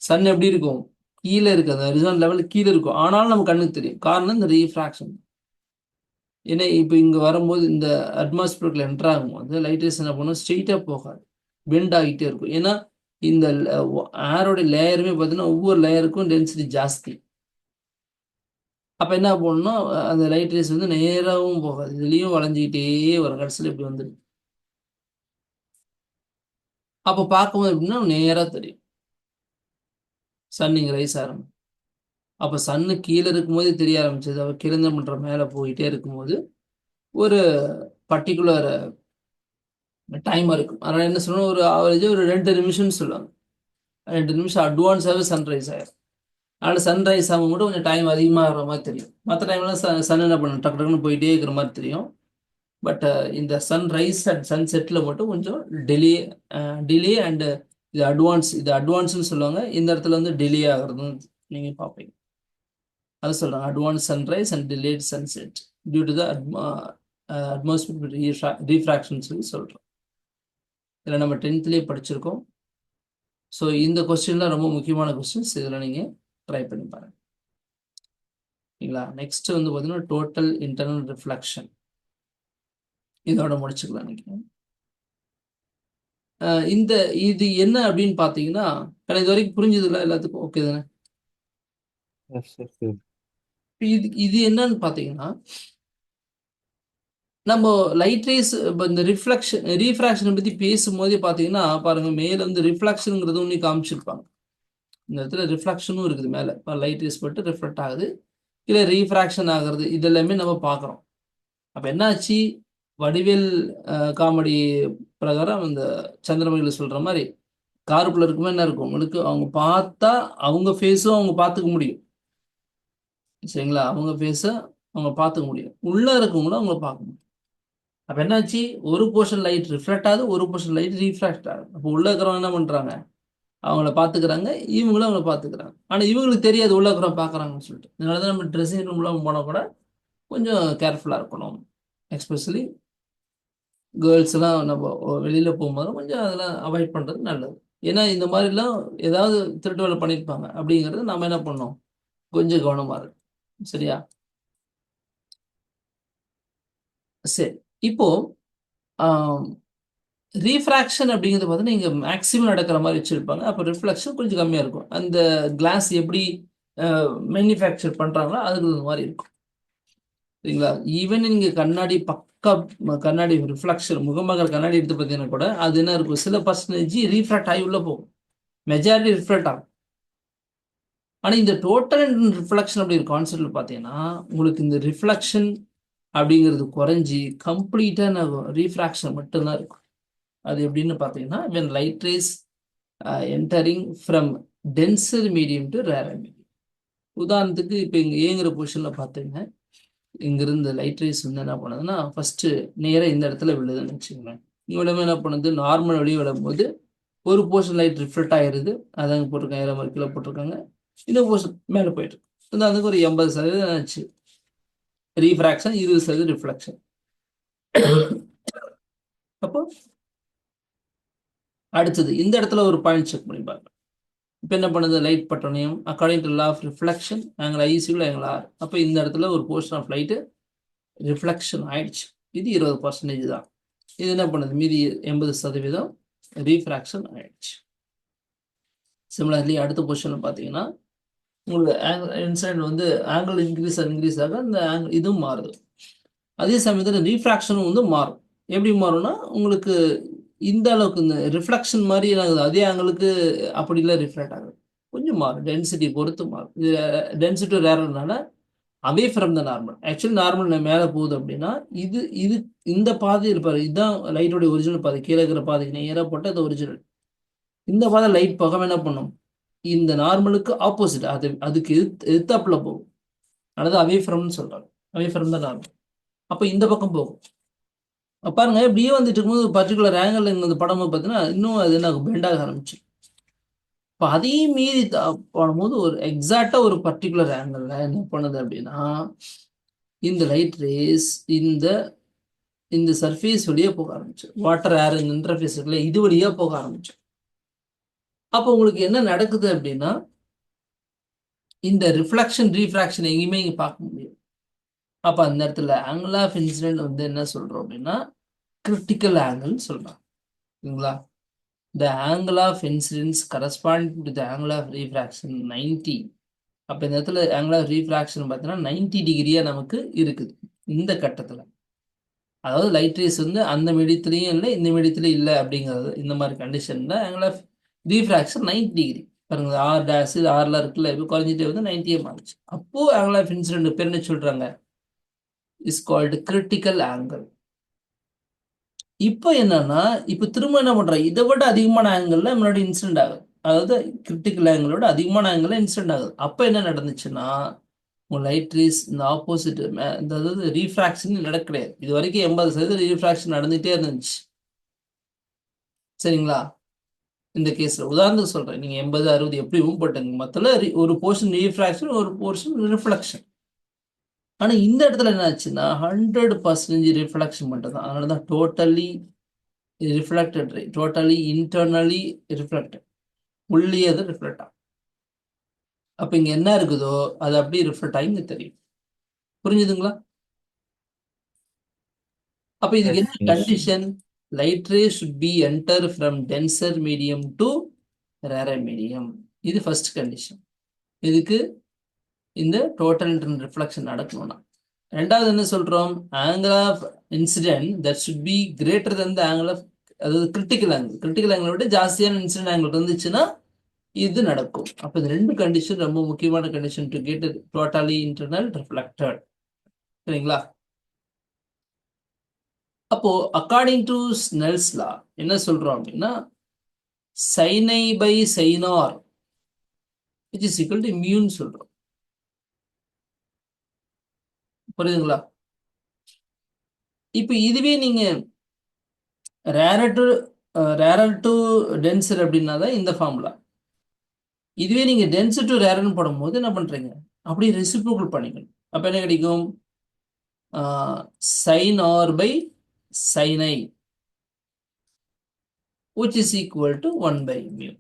சன் எப்படி இருக்கும், கீழே இருக்குது, அந்த ஹரிசான் லெவலில் கீழே இருக்கும். ஆனாலும் நம்ம கண்ணுக்கு தெரியும். காரணம் இந்த ரீஃப்ராக்ஷன். ஏன்னா இப்போ இங்கே வரும்போது இந்த அட்மாஸ்பியருக்குள்ள என்டர் ஆகும்போது லைட் ரேஸ் என்ன பண்ணும், ஸ்ட்ரெயிட்டாக போகாது, பெண்ட் ஆகிட்டே இருக்கும். ஏன்னா இந்த ஏரோடைய லேயருமே பார்த்தீங்கன்னா ஒவ்வொரு லேயருக்கும் டென்சிட்டி ஜாஸ்தி. அப்போ என்ன பண்ணணும்னா அந்த லைட் ரேஸ் வந்து நேராகவும் போகாது, இதுலேயும் வளைஞ்சிக்கிட்டே வரும், கடைசியில் இப்படி வந்துடும். அப்போ பார்க்கும்போது எப்படின்னா நேராக தெரியும் சன் இங்கே ரைஸ் ஆரம்பிக்கும். அப்போ சன்னு கீழே இருக்கும்போதே தெரிய ஆரம்பிச்சது. அவள் கிழந்த பண்ணுற மேலே போயிட்டே இருக்கும்போது ஒரு பர்டிகுலர் டைம் இருக்கும். அதனால் என்ன சொல்லணும், ஒரு ஆவரேஜாக ஒரு 2 நிமிஷம்னு சொல்லுவாங்க. 2 நிமிஷம் அட்வான்ஸாகவே சன்ரைஸ் ஆயிடும். அதனால் சன்ரைஸ் ஆகும் மட்டும் கொஞ்சம் டைம் அதிகமாகிற மாதிரி தெரியும். மற்ற டைம்லாம் சன் என்ன பண்ணணும், டக்கு டக்குன்னு போயிட்டே இருக்கிற மாதிரி தெரியும். பட் இந்த சன்ரைஸ் அண்ட் சன் செட்டில் மட்டும் கொஞ்சம் டிலே அண்டு இது அட்வான்ஸ்னு சொல்லுவாங்க. இந்த இடத்துல வந்து டிலே ஆகிறதுன்னு நீங்கள் பார்ப்பீங்க. அது சொல்கிறாங்க, advance sunrise and delayed sunset due to the atmosphere refraction சொல்லி சொல்கிறோம். இதில் நம்ம 10th படிச்சிருக்கோம். ஸோ இந்த கொஸ்டின்லாம் ரொம்ப முக்கியமான கொஸ்டின்ஸ். இதில் நீங்கள் ட்ரை பண்ணி பாருங்கள். சரிங்களா? நெக்ஸ்ட் வந்து பார்த்தீங்கன்னா டோட்டல் இன்டர்னல் ரிஃப்ளெக்ஷன். இதோட முடிச்சுக்கலாம் நினைக்கிறேன். இது என்ன அப்படின்னு பார்த்தீங்கன்னா, இது வரைக்கும் புரிஞ்சதில்ல எல்லாத்துக்கும்? ஓகே தானே? இது என்னன்னு பார்த்தீங்கன்னா, நம்ம லைட் ரேஸ் இப்போ இந்த ரீஃப்ராக்ஷனை பற்றி பேசும்போதே பார்த்தீங்கன்னா பாருங்க, மேலே வந்து ரிஃப்ளெக்ஷனுங்கிறது ஒன்று காமிச்சிருப்பாங்க. இந்த இடத்துல ரிஃப்ளெக்ஷனும் இருக்குது, மேலே இப்போ லைட் ரேஸ் பட்டு ரிஃப்ளெக்ட் ஆகுது, இல்லை ரீஃப்ராக்ஷன் ஆகிறது, இதெல்லாமே நம்ம பார்க்குறோம். அப்போ என்னாச்சு, வடிவேல் காமெடி பிரகாரம் இந்த சந்திரமுகியில் சொல்கிற மாதிரி காருக்குள்ள இருக்குமே என்ன இருக்கும், உங்களுக்கு அவங்க பார்த்தா அவங்க ஃபேஸும் அவங்க பார்த்துக்க முடியும். சரிங்களா? அவங்க ஃபேஸை அவங்க பார்த்துக்க முடியும், உள்ளே இருக்கவங்களும் அவங்கள பார்க்க முடியும். அப்போ என்னாச்சு, ஒரு போர்ஷன் லைட் ரிஃப்ளெக்ட் ஆகுது, ஒரு போர்ஷன் லைட் ரீஃப்ராக்ட் ஆகுது. அப்போ உள்ளே இருக்கிறவங்க என்ன பண்ணுறாங்க, அவங்கள பார்த்துக்கிறாங்க, இவங்களும் அவங்கள பார்த்துக்கிறாங்க. ஆனால் இவங்களுக்கு தெரியாது உள்ள இருக்கிறவங்க பார்க்குறாங்கன்னு சொல்லிட்டு. அதனால தான் நம்ம ட்ரெஸ்ஸிங் ரூம்லாம் போனால் கூட கொஞ்சம் கேர்ஃபுல்லாக இருக்கணும். எஸ்பெஷலி கேர்ள்ஸ்லாம் நம்ம வெளியில் போகும்போது கொஞ்சம் அதெல்லாம் அவாய்ட் பண்ணுறது நல்லது. ஏன்னா இந்த மாதிரிலாம் ஏதாவது திருட்டு வேலை பண்ணியிருப்பாங்க அப்படிங்கிறது நம்ம என்ன பண்ணோம், கொஞ்சம் கவனமா இருக்கும். சரியா? சரி. இப்போ ரீஃப்ராக்ஷன் அப்படிங்கிறது பார்த்தீங்கன்னா இங்கே மேக்ஸிமம் நடக்கிற மாதிரி வச்சுருப்பாங்க. அப்போ ரிஃப்ளெக்ஷன் கொஞ்சம் கம்மியாக இருக்கும். அந்த கிளாஸ் எப்படி மேனுஃபேக்சர் பண்ணுறாங்களோ அதுக்கு இந்த மாதிரி இருக்கும். சரிங்களா? ஈவன் நீங்கள் கண்ணாடி பக்கா கண்ணாடி ரிஃப்ளெக்ஷன் முகமகள் கண்ணாடி எடுத்து பார்த்தீங்கன்னா கூட அது என்ன இருக்கும், சில பர்சன்டேஜ் ரீஃப்ராக்ட் ஆகி உள்ள போகும், மெஜாரிட்டி ரிஃப்ளெக்ட் ஆகும். ஆனால் இந்த டோட்டல் ரிஃப்ளெக்ஷன் அப்படி ஒரு கான்செப்டில் பார்த்தீங்கன்னா உங்களுக்கு இந்த ரிஃப்ளெக்ஷன் அப்படிங்கிறது குறைஞ்சி கம்ப்ளீட்டாக ரீஃப்ராக்ஷன் மட்டும்தான் இருக்கும். அது எப்படின்னு பார்த்தீங்கன்னா when light rays entering from denser medium to rarer medium. உதாரணத்துக்கு இப்போ இங்கே ஏங்கிற பொசிஷனில் பார்த்தீங்கன்னா இங்கிருந்து லைட் ரேஸ் வந்து என்ன பண்ணுதுன்னா ஃபர்ஸ்ட் நேராக இந்த இடத்துல விழுதுன்னு வச்சுக்கோங்களேன். இவ்வளவு என்ன பண்ணுது, நார்மல் வெளியே விடும்போது ஒரு போர்ஷன் லைட் ரிஃப்ளெக்ட் ஆகிருது, அதை அங்கே போட்டிருக்காங்க, 7 கிலோ போட்டிருக்காங்க. இந்த போர்ஷன் மேலே போயிட்டு இருக்கு. அதுக்கு ஒரு 80% ஆச்சு ரீஃப்ராக்ஷன், 20% ரிஃப்ளெக்ஷன். அப்போ அடுத்தது இந்த இடத்துல ஒரு பாயிண்ட் செக் பண்ணி பாருங்க. இப்போ என்ன பண்ணுது, லைட் பட்டனையும் according to law of reflection angle ஐசிக்குள்ள ஆங்கிள் ஆர். அப்போ இந்த இடத்துல ஒரு போர்ஷன் ஆஃப் லைட்டு ரிஃப்ளெக்ஷன் ஆயிடுச்சு. இது 20% தான். இது என்ன பண்ணுது, மீதி 80% ரீஃப்ராக்ஷன் ஆயிடுச்சு. சிமிலர்லி அடுத்த பொசிஷனில் பார்த்தீங்கன்னா உங்களுக்கு இன்சிடென்ட் வந்து ஆங்கிள் இன்க்ரீஸ் ஆக அந்த ஆங்கிள் இதுவும் மாறுது. அதே சமயத்தில் ரீஃப்ராக்ஷனும் வந்து மாறும். எப்படி மாறும்னா உங்களுக்கு இந்த அளவுக்கு இந்த ரிஃப்ளெக்ஷன் மாதிரி ஆகுது, அதே ஆங்கிளுக்கு அப்படிலாம் ரிஃப்ளெக்ட் ஆகுது, கொஞ்சம் மாறும், டென்சிட்டி பொறுத்து மாறும். இது டென்சிட்டி ரேர்னால away from the normal. Actually normal மேலே போகுது அப்படின்னா இது இது இந்த பாதை இருப்பாரு, இதுதான் லைட்டோடைய ஒரிஜினல் பாதை, கீழே இருக்கிற பாதைக்கு நேராக போட்டு அது ஒரிஜினல். இந்த பாதை லைட் பக்கம் என்ன பண்ணும், இந்த நார்மலுக்கு ஆப்போசிட், அதுக்கு எதிர்த்தாப்புல போகும். அதாவது அவே ஃப்ரம்னு சொல்றாங்க, அவே ஃப்ரம் த நார்மல். அப்போ இந்த பக்கம் போகும். பாருங்க இப்படியே வந்துட்டு இருக்கும்போது பர்டிகுலர் ஆங்கிள் இந்த படம் பார்த்தீங்கன்னா இன்னும் அது என்ன பெண்டாக ஆரம்பிச்சு. இப்போ அதையும் மீறி பண்ணும்போது ஒரு எக்ஸாக்டா ஒரு பர்டிகுலர் ஆங்கிள் என்ன பண்ணுது அப்படின்னா இந்த லைட் ரேஸ் இந்த சர்ஃபேஸ் வழியா போக ஆரம்பிச்சு, வாட்டர் ஏர் இந்த இன்டர்ஃபேஸ் இருக்குல்ல, இது வழியா போக ஆரம்பிச்சு. அப்போ உங்களுக்கு என்ன நடக்குது அப்படின்னா இந்த ரிஃப்ளெக்ஷன் ரீஃப்ராக்ஷன் எங்கேயுமே இங்கே பார்க்க முடியும். அப்போ அந்த இடத்துல ஆங்கிள் ஆஃப் இன்சிடென்ட் வந்து என்ன சொல்றோம் அப்படின்னா கிரிட்டிக்கல் ஆங்கிள் சொல்றாங்க. சரிங்களா? The angle of incidence corresponding to the angle of refraction 90. அப்போ இந்த இடத்துல angle of refraction பார்த்தீங்கன்னா 90 டிகிரியா நமக்கு இருக்குது இந்த கட்டத்தில். அதாவது லைட் ரேஸ் வந்து அந்த மீடியத்துலையும் இல்லை இந்த மீடியத்துலையும் இல்லை அப்படிங்கிறது. இந்த மாதிரி கண்டிஷனில் angle of refraction 90 டிகிரி பாருங்க. ஆர் டேஸ் ஆர்ல இருக்குல்ல, இப்போ குறைஞ்சிட்டே வந்து 90 மாறிச்சு. அப்போ angle of incident பேர் என்ன சொல்றாங்க, இஸ் கால்டு கிரிட்டிக்கல் ஆங்கிள். இப்போ என்னன்னா இப்போ திரும்ப என்ன பண்றாங்க, இதை விட அதிகமான ஆங்கிள் முன்னாடி இன்சிடென்ட் ஆகுது, அதாவது கிரிட்டிக்கல் ஆங்கிளோட அதிகமான ஆங்கிள் இன்சிடென்ட் ஆகுது. அப்போ என்ன நடந்துச்சுன்னா உங்க லைட் ரேஸ் இந்த ஆப்போசிட் அதாவது ரீஃப்ராக்ஷன் நடக்கிறது. இது வரைக்கும் 80% ரீஃப்ராக்ஷன் நடந்துகிட்டே இருந்துச்சு. சரிங்களா? இந்த கேஸ்ல உதாரணத்துக்கு சொல்றேன், நீங்க 80 60 எப்படியும் போட்டுங்க, மொத்தத்தில் ஒரு போர்ஷன் ரீஃப்ராக்ஷன் ஒரு போர்ஷன் ரிஃப்ளெக்ஷன். ஆனால் இந்த இடத்துல என்ன ஆச்சுன்னா 100% ரிஃப்ளெக்ஷன் மட்டும் தான். அதனால தான் totally reflected ray, totally internally reflected, உள்ளே அது ரிஃப்ளெக்ட் ஆகும். அப்போ இங்கே என்ன இருக்குதோ அது அப்படியே ரிஃப்ளெக்ட் ஆகி இங்கே தெரியும். புரிஞ்சுதுங்களா? அப்போ இதுக்கு என்ன condition, light ray should be enter from denser medium to rarer medium. இது ஃபர்ஸ்ட் கண்டிஷன், இதுக்கு இந்த டோட்டல் இன்டர்னல் ரிஃப்ளெக்ஷன் நடக்கணும்னா. ரெண்டாவது என்ன சொல்றோம், angle of incident that should be greater than the angle of, அதாவது கிரிட்டிக்கல் ஆங்கிள், கிரிட்டிக்கல் ஆங்கிள் விட ஜாஸ்தியான இன்சிடென்ட் ஆங்கிள் இருந்துச்சுன்னா இது நடக்கும். அப்போ இந்த ரெண்டு கண்டிஷன் ரொம்ப முக்கியமான condition to get totally internal reflected. சரிங்களா? அப்போ அக்கார்டிங் டு ஸ்னெல்ஸ் லா என்ன சொல்றோம் அப்படின்னா sin I by sin R which is equal to mu ன்னு சொல்றோம். புரியுதுங்களா? இப்போ இதுவே நீங்க ரேரர் டு டென்சர் அப்படின்னா தான் இந்த ஃபார்முலா. இதுவே நீங்க டென்சர் டு ரேரர்னு போடும்போது என்ன பண்றீங்க, அப்படியே ரெசிப்ரோக்கல் பண்ணிக்கணும். அப்போ என்ன கிடைக்கும், sin R by sin I. which is equal to 1 by mu.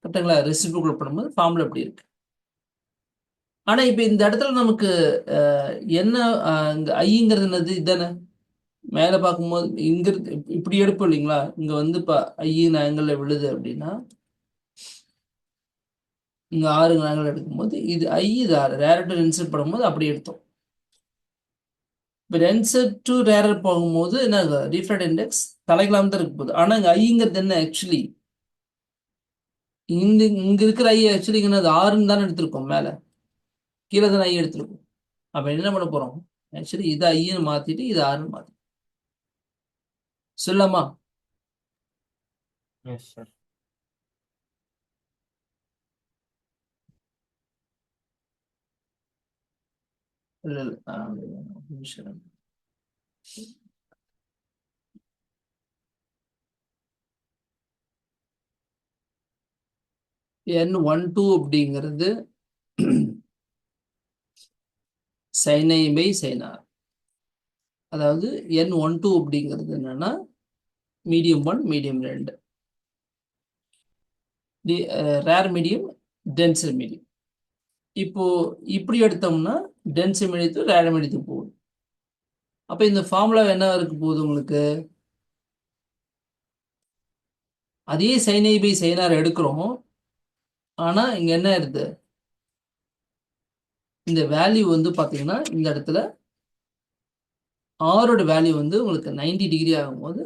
கரெக்டுங்களா? ரெசிப்ரோக்கல் பண்ணும்போது ஃபார்முலா இப்படி இருக்கு. ஆனா இப்ப இந்த இடத்துல நமக்கு என்ன இங்க ஐங்கிறது என்னது? இதுதானே. மேல பார்க்கும்போது இங்க இப்படி எடுப்போம் இல்லைங்களா? இங்க வந்து இப்ப ஐயின் ஆங்கிள் விழுது அப்படின்னா இங்க 6 ஆங்கிள் எடுக்கும்போது இது ஐ இது 6 ரேர் டு டென்சர் பண்ணும்போது அப்படி எடுத்தோம். இப்போ டென்சர் டு ரேரர் போகும்போது என்ன ரீஃப்ராக்ட் இண்டெக்ஸ் தலைக்கலாம் தான் இருக்க போகுது. ஆனா இங்க ஐங்கிறது என்ன ஆக்சுவலி இங்க இருக்கிற ஐ ஆக்சுவலி என்னது 6ன்னு தானே எடுத்திருக்கோம். மேல கீழே தானே ஐ எடுத்திருக்கோம். அப்ப என்ன பண்ண போறோம்? ஆக்சுவலி இது ஐன்னு மாத்திட்டு இது 6ன்னு மாத்தி சொல்லலாமா? Yes sir. இல்ல இல்ல ஒரு நிமிஷம். N12 அப்படிங்கிறது sin i by sin r. அதாவது N12 அப்படிங்கிறது என்னன்னா medium 1 medium 2 rare medium tensor medium. இப்போ இப்படி எடுத்தோம்னா டென்சர் மீடியத்துக்கு ரேர் மீடியத்துக்கு போகுது. அப்ப இந்த ஃபார்முலா என்ன இருக்க போகுது உங்களுக்கு? அதே sin i by sin r எடுக்கிறோம். ஆனா இங்க என்ன இருக்கு? இந்த வேல்யூ வந்து பாத்தீங்கன்னா இந்த இடத்துல ஆரோட வேல்யூ வந்து உங்களுக்கு 90 டிகிரி ஆகும்போது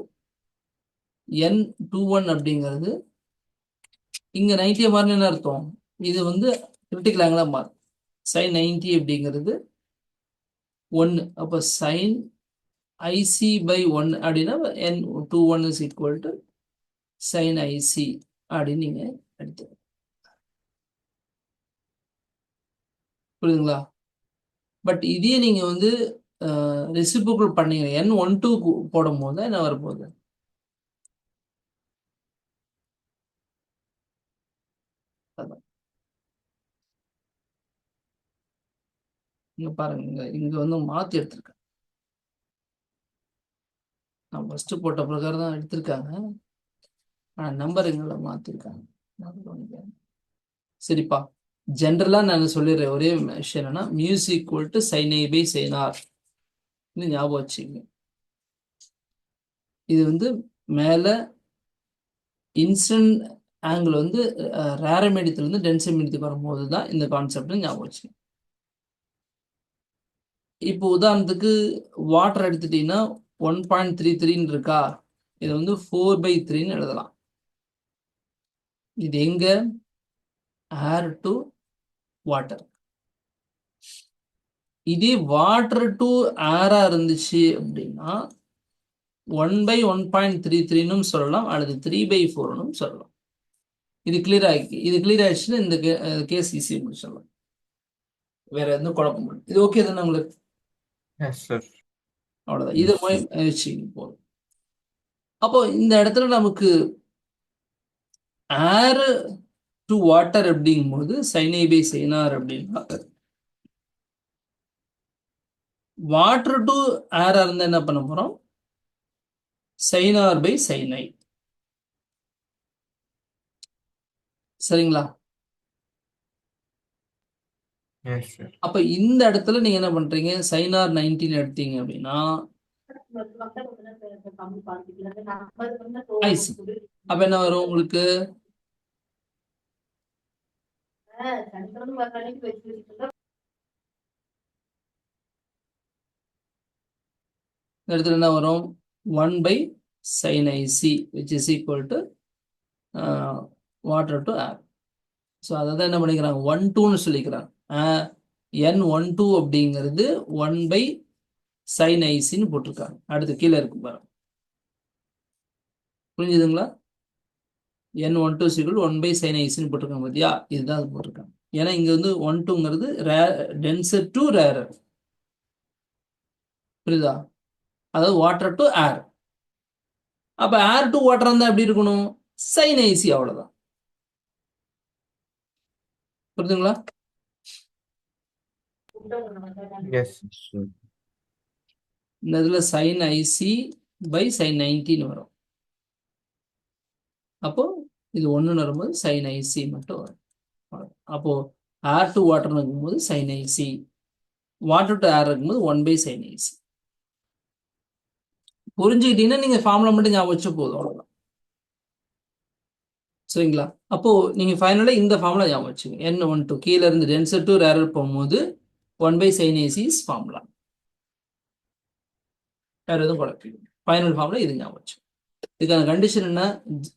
N21 அப்படிங்கிறது இங்க 90 மாறின என்ன அர்த்தம்? இது வந்து கிரிட்டிக்கல் ஆங்கிளா மாறும். sin 90 அப்படிங்கிறது 1. அப்போ sin IC by 1 அப்படின்னா N21 is equal to sin IC அப்படின்னு நீங்க எடுத்து புரியுதுங்களா? பட் இதே நீங்க வந்து ரெசிப்ரோக்கல் பண்ணீங்க N12 போடும் போது என்ன வரப்போகுது? இங்க பாருங்க, இங்க வந்து மாத்தி எடுத்திருக்கேன். நான் ஃபர்ஸ்ட் போட்ட பிரகாரம் தான் எடுத்திருக்காங்க. ஆனா நம்பர் எங்களை மாத்திருக்காங்க. சரிப்பா, ஜென்ரலா நான் சொல்லிடுறேன். ஒரே விஷயம் என்னன்னா muse equal to sin i by sin r ஞாபகம் வச்சுங்க. இது வந்து மேல இன்சிடென்ட் ஆங்கிள் வந்து ரேர மீடியத்துல இருந்து டென்சர் மீடியத்துக்கு வரும்போது தான் இந்த கான்செப்ட் ஞாபகம் வச்சுங்க. இப்போ உதாரணத்துக்கு வாட்டர் எடுத்துட்டீங்கன்னா 1.33 இருக்கா, இது வந்து 4/3 எழுதலாம். இது எங்க? ஏர் டு வாட்டர். இதே வாட்டர் டு ஏரா இருந்துச்சு அப்படின்னா 1/1.33 சொல்லலாம், அல்லது 3/4 சொல்லலாம். இது கிளியர் ஆயிடுச்சுன்னா இந்த கேஸ் ஈஸி முடிச்சிடலாம். வேற எந்த குழப்பம் இல்லை. இது ஓகே தானே உங்களுக்கு? Yes sir. அவ்வளவுதான். இதை வச்சுக்கிங்க போதும். அப்போ இந்த இடத்துல நமக்கு ஏர் டு வாட்டர் அப்படிங்கும்போது sin i by sin r அப்படின்னா வாட்டர் டு ஏரா இருந்தா என்ன பண்ண போறோம்? sin r by sin i. சரிங்களா? Yes sir. அப்ப இந்த இடத்துல நீங்க என்ன பண்றீங்க? sin r 19 எடுத்தீங்க அப்படின்னா IC. அப்ப என்ன வரும் உங்களுக்கு? இந்த இடத்துல என்ன வரும்? 1/sin IC which is equal to water to air. So அதை தான் என்ன பண்ணிக்கிறாங்க? 1/2ன்னு சொல்லிக்கிறாங்க. N12 அப்படிங்கிறது 1/sin ICன்னு போட்டிருக்காங்க. அடுத்து கீழே இருக்கு பாருங்க. புரிஞ்சுதுங்களா? N12 is 1/sin ICன்னு போட்டிருக்காங்க பார்த்தியா? இதுதான் அது போட்டிருக்காங்க. ஏன்னா இங்க வந்து 12ங்கிறது டென்சர் டு ரேரர். புரியுதா? அதாவது வாட்டர் டு ஏர். அப்ப ஏர் டு வாட்டர் இருந்தா எப்படி இருக்கணும்? sin IC, அவ்வளவுதான். புரியுதுங்களா? Yes sir. இந்த இதுல sin IC by sin 19 வரும். அப்போ இது ஒன்றுன்னு வரும்போது சைன் ஐசி மட்டும் வரும். அப்போ ஏர் டு வாட்டர்னு இருக்கும்போது sine IC, water to air இருக்கும்போது 1/sin ஐசி. புரிஞ்சுக்கிட்டீங்கன்னா நீங்க ஃபார்முலா மட்டும் ஞாபகம் வச்சு போதும், அவ்வளவுதான். சரிங்களா? அப்போ நீங்க ஃபைனலா இந்த ஃபார்முலா ஞாபகம் வச்சுங்க. N12 கீழே இருந்து டென்சர் டு ரேரர் போகும்போது 1/sin ஐசி இஸ் ஃபார்முலா. வேற எதுவும் குழப்பம். ஃபைனல் ஃபார்முலா இது ஞாபகம் வச்சு. இதுக்கான கண்டிஷன் என்ன?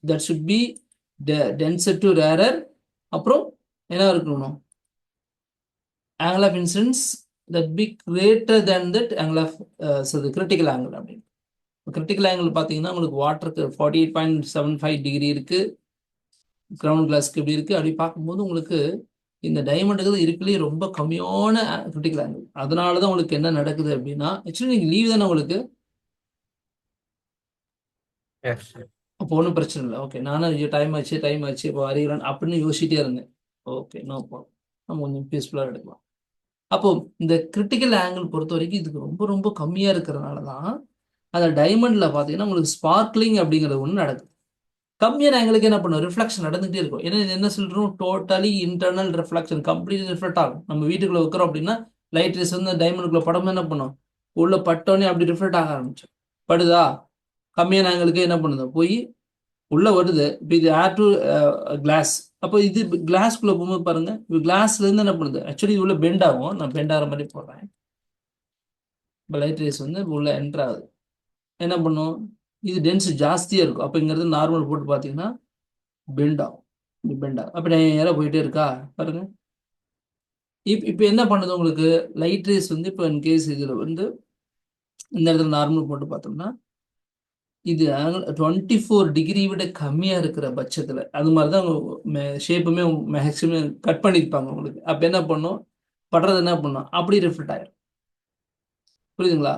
That should be denser to rarer, அப்புறம் என்ன இருக்கணும்? Angle of incidence that be greater than that angle of critical angle அப்படின்னு. கிரிட்டிக்கல் ஆங்கிள் பார்த்தீங்கன்னா உங்களுக்கு வாட்டருக்கு 48.75 டிகிரி இருக்கு, கிரவுண்ட் கிளாஸ்க்கு எப்படி இருக்கு அப்படி பார்க்கும்போது உங்களுக்கு இந்த டைமண்டுக்கு இருக்குலேயே ரொம்ப கம்மியான கிரிட்டிக்கல் ஆங்கிள். அதனால தான் உங்களுக்கு என்ன நடக்குது அப்படின்னா, ஆக்சுவலி நீங்கள் லீவ் தானே உங்களுக்கு, எஸ் சார். அப்போ ஒன்றும் பிரச்சனை இல்லை. ஓகே, நானும் டைம் ஆச்சு இப்போ அறிகிறேன் அப்படின்னு யோசிச்சிட்டே இருந்தேன். ஓகே, நோ ப்ராப்ளம், நம்ம கொஞ்சம் பீஸ்ஃபுல்லாக எடுக்கலாம். அப்போ இந்த கிரிட்டிக்கல் ஆங்கிள் பொறுத்த வரைக்கும் இதுக்கு ரொம்ப ரொம்ப கம்மியாக இருக்கிறதுனால தான் அந்த டைமண்டில் பார்த்தீங்கன்னா உங்களுக்கு ஸ்பார்க்லிங் அப்படிங்கிறது ஒன்று நடக்குது. கம்மியான ஆங்கிளுக்கு என்ன பண்ணும்? ரிஃப்ளெக்ஷன் நடந்துகிட்டே இருக்கும். ஏன்னா இது என்ன சொல்கிறோம்? Totally internal reflection, complete reflect ஆகும். நம்ம வீட்டுக்குள்ளே வைக்கிறோம் அப்படின்னா லைட் ரேஸ் வந்து டைமண்டுக்குள்ள படம் என்ன பண்ணும்? உள்ள பட்டோன்னே அப்படி ரிஃப்ளெக்ட் ஆக ஆரம்பிச்சோம். படுதா? கம்மியான ஆங்கிளுக்கு என்ன பண்ணுது? போய் உள்ள வருது. இப்போ இது ஏர் டு கிளாஸ், அப்போ இது கிளாஸ்க்குள்ள போகும்போது பாருங்க, இப்போ கிளாஸ்ல இருந்து என்ன பண்ணுது? ஆக்சுவலி உள்ள பெண்ட் ஆகும். நான் பெண்ட் ஆகிற மாதிரி போடுறேன். இப்போ லைட் ரேஸ் வந்து உள்ள என்டர் ஆகுது. என்ன பண்ணும்? இது டென்ஸ் ஜாஸ்தியா இருக்கும். அப்போ இங்கிறது நார்மல் போட்டு பார்த்தீங்கன்னா பெண்ட் ஆகும். பெண்ட் ஆகும். அப்போ நேராக போயிட்டே இருக்கா பாருங்க. இப்போ என்ன பண்ணுது உங்களுக்கு? லைட் ரேஸ் வந்து இப்போ இன்கேஸ் இதில் வந்து இந்த இடத்துல நார்மல் போட்டு பார்த்தோம்னா இது 24 டிகிரி விட கம்மியாக இருக்கிற பட்சத்தில், அது மாதிரி தான் ஷேப்புமே மேக்ஸிமம் கட் பண்ணியிருப்பாங்க உங்களுக்கு. அப்போ என்ன பண்ணும்? படுறது என்ன பண்ணும்? அப்படி ரிஃப்ளெக்ட் ஆகிடும். புரியுதுங்களா?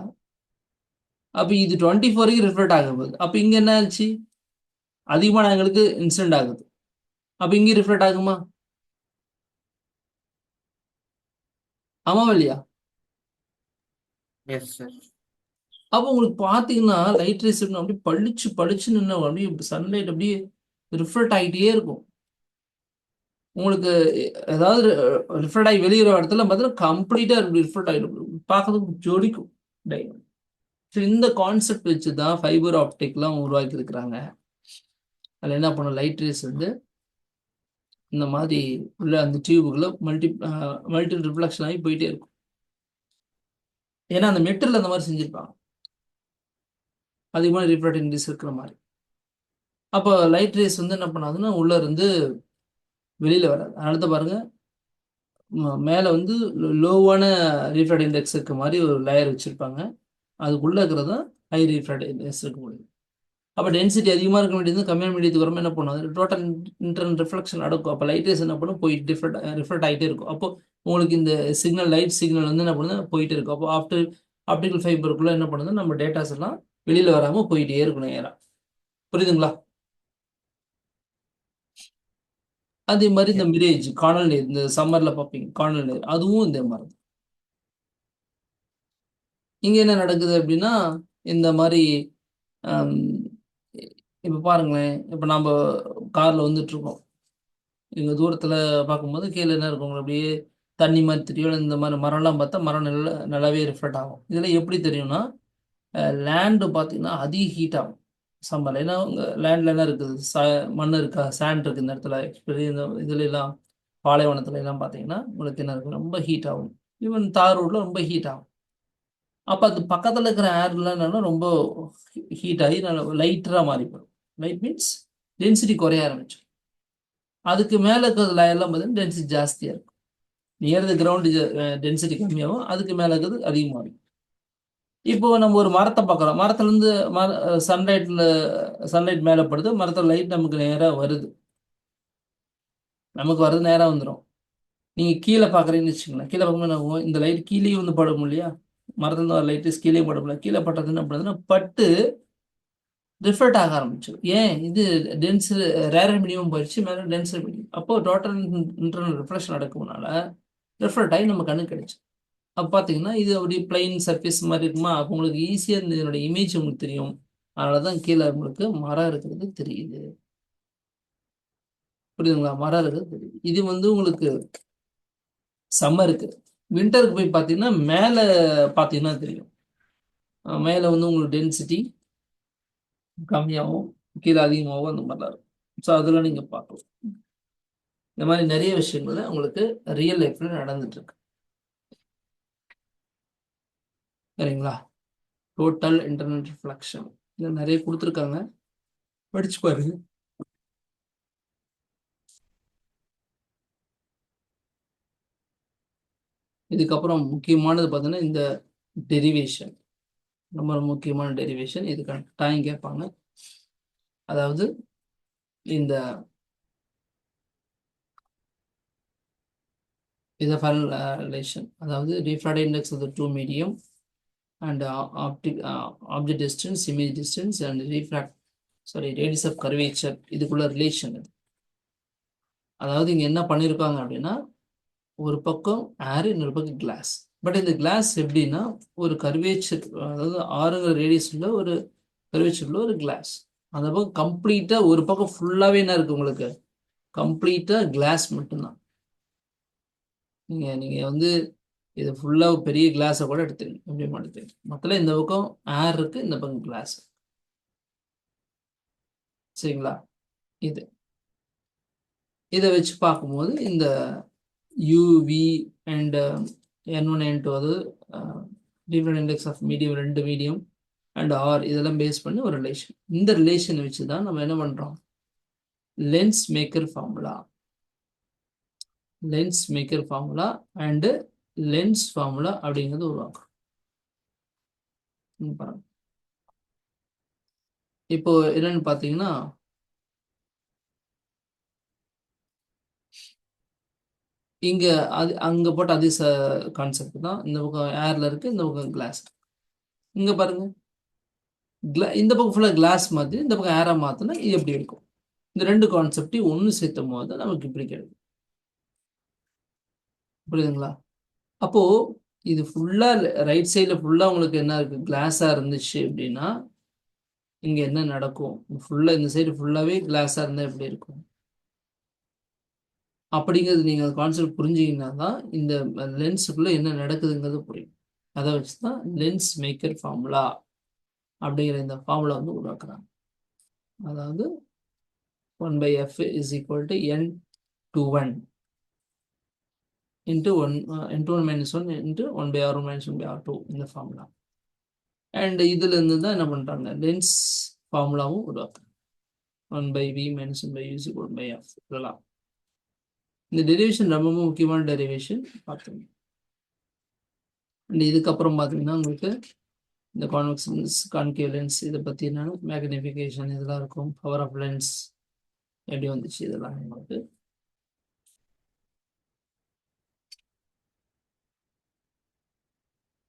அப்போ இது 24க்கு ரிஃப்ளெக்ட் ஆகும் போது அப்போ இங்கே என்ன ஆச்சு? அதிகமான ஆங்கிளுக்கு இன்சிடென்ட் ஆகுது. அப்போ இங்கே ரிஃப்ளெக்ட் ஆகுமா? ஆமாவா இல்லையா? Yes sir. அப்போ உங்களுக்கு பார்த்தீங்கன்னா லைட் ரேஸ் அப்படியே பளிச்சுன்னு அப்படியே சன்லைட் அப்படியே ரிஃப்ளெக்ட் ஆகிட்டே இருக்கும். உங்களுக்கு ஏதாவது ரிஃப்ளெக்ட் ஆகி வெளியிற இடத்துல பார்த்தீங்கன்னா கம்ப்ளீட்டாக ரிஃப்ளெக்ட் ஆகிடும், பார்க்கறதுக்கு ஜொலிக்கும் டைமண்ட். ஸோ இந்த கான்செப்ட் வச்சு தான் ஃபைபர் ஆப்டிக்லாம் உருவாக்கி இருக்கிறாங்க. அதில் என்ன பண்ணும்? லைட் ரேஸ் வந்து இந்த மாதிரி உள்ள அந்த டியூபுக்குள்ள மல்டி ரிஃப்ளெக்ஷன் ஆகி போயிட்டே இருக்கும். ஏன்னா அந்த மெட்டல் அந்த மாதிரி செஞ்சுருப்பாங்க, அதிகமான ரிஃப்ளெக்ட் இன்டிஸ் இருக்கிற மாதிரி. அப்போ லைட் ரேஸ் வந்து என்ன பண்ணாதுன்னா உள்ள இருந்து வெளியில வராது. அடுத்த பாருங்க, மேலே வந்து லோவான ரீஃப்ளெக்ட் இண்டெக்ஸ் இருக்க மாதிரி ஒரு லேயர் வச்சுருப்பாங்க. அதுக்குள்ளே இருக்கிறது தான் ஹை ரீஃப்ளெக்ட் இண்டெக்ஸ் இருக்க முடியும். அப்போ டென்சிட்டி அதிகமாக இருக்க வேண்டியது கம்மியான மீடியத்துக்கு வரமே என்ன பண்ணும்? அது டோட்டல் இன்டர்னல் ரிஃப்ளெக்ஷன் நடக்கும். அப்போ லைட் ரேஸ் என்ன பண்ணும்? போயிட்டு ரிஃப்ளெக்ட் ஆகிட்டே இருக்கும். அப்போ உங்களுக்கு இந்த சிக்னல், லைட் சிக்னல் வந்து என்ன பண்ணுது? போயிட்டே இருக்கும். அப்போ ஆப்டிக்கல் ஃபைபருக்குள்ளே என்ன பண்ணுது? நம்ம டேட்டாஸ் எல்லாம் வெளியில் வராமல் போயிட்டே இருக்கணும் ஏரா. புரியுதுங்களா? அதே மாதிரி இந்த மிரேஜ், காணல் நீர், இந்த சம்மர்ல பார்ப்பீங்க காணல் நீர், அதுவும் இந்த மாதிரி. இங்க என்ன நடக்குது அப்படின்னா இந்த மாதிரி இப்போ பாருங்களேன், இப்போ நம்ம கார்ல வந்துட்டு இருக்கோம், இங்க தூரத்துல பார்க்கும்போது கீழே என்ன இருக்கும்? அப்படியே தண்ணி மாதிரி தெரியும். இந்த மாதிரி மரம்லாம் பார்த்தா மரம் நல்லாவே ரிஃப்ளெக்ட் ஆகும். இதெல்லாம் எப்படி தெரியும்னா, லேண்டு பார்த்தீங்கன்னா அதிக ஹீட் ஆகும் சம்மர். ஏன்னா லேண்ட்ல என்ன இருக்குது? மண் இருக்கா, சாண்ட் இருக்கு இந்த இடத்துல. பெரிய இந்த இதுல எல்லாம் பாலைவனத்துல எல்லாம் பார்த்தீங்கன்னா உங்களுக்கு என்ன இருக்கும்? ரொம்ப ஹீட் ஆகும். ஈவன் தார் ரோட்ல ரொம்ப ஹீட் ஆகும். அப்போ அது பக்கத்தில் இருக்கிற ஏர்லாம் என்னன்னா ரொம்ப ஹீட் ஆகி லைட்டராக மாறி போடும். லைட் மீன்ஸ் டென்சிட்டி குறைய ஆரம்பிச்சு. அதுக்கு மேலே இருக்கிறது லேயர்லாம் பார்த்தீங்கன்னா டென்சிட்டி ஜாஸ்தியாக இருக்கும். நியர் த கிரவுண்டு டென்சிட்டி கம்மியாகும், அதுக்கு மேலே இருக்கிறது அதிகமாக இருக்கும். இப்போ நம்ம ஒரு மரத்தை பார்க்குறோம், மரத்துலேருந்து சன்லைட் மேலே படுது, மரத்தில் லைட் நமக்கு நேராக வருது, நமக்கு வர்றது நேராக வந்துடும். நீங்கள் கீழே பார்க்குறீங்கன்னு வச்சுக்கோங்களேன், கீழே பார்க்கும்போது என்ன ஆகும்? இந்த லைட் கீழேயும் வந்து படும் இல்லையா? மரத்துலேருந்து ஒரு லைட்டு கீழே பட முடியல. கீழே பட்டது என்ன பண்ணுதுன்னா பட்டு ரிஃப்ளெக்ட் ஆக ஆரம்பிச்சிடும். ஏன்? இது டென்ஸ் ரேரர் மீடியம் போயிடுச்சு, மேலே டென்சர் மீடியம். அப்போ டோட்டல் இன்டர்னல் ரிஃப்ளெக்ஷன் நடக்கும்னால ரிஃப்ளெக்ட் ஆகி நம்ம கண்ணு கிடைச்சு. அப்போ பார்த்தீங்கன்னா இது அப்படி பிளைன் சர்ஃபேஸ் மாதிரி இருக்குமா? அப்போ உங்களுக்கு ஈஸியாக இதனுடைய இமேஜ் உங்களுக்கு தெரியும். அதனால தான் கீழே உங்களுக்கு மரம் இருக்கிறது தெரியுது. புரியுதுங்களா? மரம் இருக்குது தெரியும். இது வந்து உங்களுக்கு சம்மருக்கு. வின்டருக்கு போய் பார்த்தீங்கன்னா மேலே பார்த்தீங்கன்னா தெரியும். மேலே வந்து உங்களுக்கு டென்சிட்டி கம்மியாகவும் கீழே அதிகமாகவும் அந்த மாதிரிலாம் இருக்கும். ஸோ அதில் நீங்கள் பார்க்கலாம். இந்த மாதிரி நிறைய விஷயங்கள் உங்களுக்கு ரியல் லைஃப்ல நடந்துட்டு இருக்கு. சரிங்களா? டோட்டல் இன்டர்னல் ரிஃப்ளெக்ஷன் இது நிறைய கொடுத்துருக்காங்க, படிச்சு பாருங்க. இதுக்கப்புறம் முக்கியமானது பார்த்தீங்கன்னா இந்த டெரிவேஷன், ரொம்ப முக்கியமான டெரிவேஷன். இது கட்டாயம் கேட்பாங்க. அதாவது இந்த இதஃபல் ரிலேஷன், அதாவது refractive index of the two medium and object distance, image distance and radius of curvature, இதுக்குள்ள ரிலேஷன் இது. அதாவது இங்க என்ன பண்ணியிருக்காங்க அப்படின்னா, ஒரு பக்கம் ஏர், இன்னொரு பக்கம் கிளாஸ். பட் இந்த கிளாஸ் எப்படின்னா ஒரு கர்வேச்சர், அதாவது 6 ரேடியஸ் உள்ள ஒரு கர்வேச்சர் உள்ள ஒரு கிளாஸ். அந்த பக்கம் கம்ப்ளீட்டா ஒரு பக்கம் ஃபுல்லாவே என்ன இருக்கு உங்களுக்கு, கம்ப்ளீட்டா கிளாஸ் மட்டும்தான். நீங்க வந்து இது ஃபுல்லா பெரிய கிளாஸை கூட எடுத்துங்க, எப்படி எடுத்துங்க. மொத்தம் இந்த பக்கம் ஏர் இருக்கு, இந்த பக்கம் கிளாஸ். சரிங்களா? இதை வச்சு பார்க்கும்போது இந்த யூவி அண்ட் N1 N2, அது different index of medium, 2 medium and R, இதெல்லாம் பேஸ் பண்ணி ஒரு ரிலேஷன். இந்த ரிலேஷனை வச்சு தான் நம்ம என்ன பண்றோம், lens maker formula and lens formula அப்படிங்கிறது உருவாக்கும். இப்போ என்னன்னு பார்த்தீங்கன்னா, இங்க அங்க போட்ட அதே கான்செப்ட் தான். இந்த பக்கம் ஏர்ல இருக்கு, இந்த பக்கம் கிளாஸ். இங்க பாருங்க, இந்த பக்கம் ஃபுல்லா கிளாஸ் மாதிரி, இந்த பக்கம் ஏரா மாத்தினா இது எப்படி இருக்கும். இந்த 2 கான்செப்டையும் ஒன்று சேர்த்தும் போது நமக்கு இப்படி கிடைக்கும். புரியுதுங்களா? அப்போ இது ஃபுல்லா ரைட் சைட்ல ஃபுல்லா உங்களுக்கு என்ன இருக்கு, கிளாஸா இருந்துச்சு அப்படின்னா இங்க என்ன நடக்கும், ஃபுல்லா இந்த சைடு ஃபுல்லாவே கிளாஸா இருந்தா எப்படி இருக்கும் அப்படிங்கிறது நீங்க கான்செப்ட் புரிஞ்சீங்கன்னா தான் இந்த லென்ஸுக்குள்ள என்ன நடக்குதுங்கிறது புரியும். அதை வச்சுதான் லென்ஸ் மேக்கர் ஃபார்முலா அப்படிங்கிற இந்த ஃபார்முலா வந்து உருவாக்குறாங்க. அதாவது 1/f is equal to n21 into 1 n21 minus 1 into 1/r1 minus 1/r2 இந்த ஃபார்முலா. அண்ட் இதுல இருந்து தான் என்ன பண்றாங்க, லென்ஸ் ஃபார்முலாவும் உருவாக்குறாங்க. 1/v minus 1/u is equal to 1/f. இதெல்லாம் இந்த டெரிவேஷன் ரொம்ப முக்கியமான டெரிவேஷன் பார்த்துங்க. அண்ட் இதுக்கப்புறம் பார்த்தீங்கன்னா உங்களுக்கு இந்த கான்வெக்ஸ் லென்ஸ், கான்கேவ் லென்ஸ், இதை பற்றி என்னன்னா மேக்னிஃபிகேஷன் இதெல்லாம் இருக்கும். பவர் ஆஃப் லென்ஸ் எப்படி வந்துச்சு, இதெல்லாம் உங்களுக்கு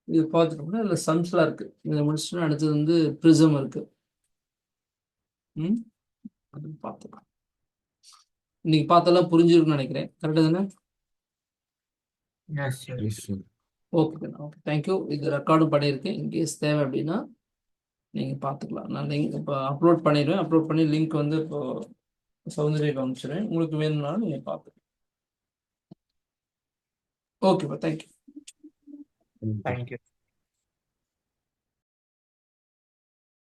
இது பார்த்துட்டோம்னா இதில் சம்ஸ்லாம் இருக்கு. இதை முடிச்சுட்டு அடுத்தது வந்து ப்ரிசம் இருக்கு. அது பார்த்துக்கலாம். இன்னைக்கு பார்த்தெல்லாம் புரிஞ்சிருக்குன்னு நினைக்கிறேன். கரெக்டாக தானே? Yes, sir. Okay okay, thank you. இது ரெக்கார்டும் பண்ணியிருக்கேன். இன்கேஸ் தேவை அப்படின்னா நீங்கள் பார்த்துக்கலாம். நான் லிங்க் இப்போ அப்லோட் பண்ணிடுவேன். அப்லோட் பண்ணி லிங்க் வந்து இப்போ சௌந்தர்யாவுக்கு அனுப்பிச்சிடுவேன். உங்களுக்கு வேணும்னாலும் நீங்கள் பார்த்துக்கலாம். ஓகேப்பா, தேங்க்யூ. Thank you.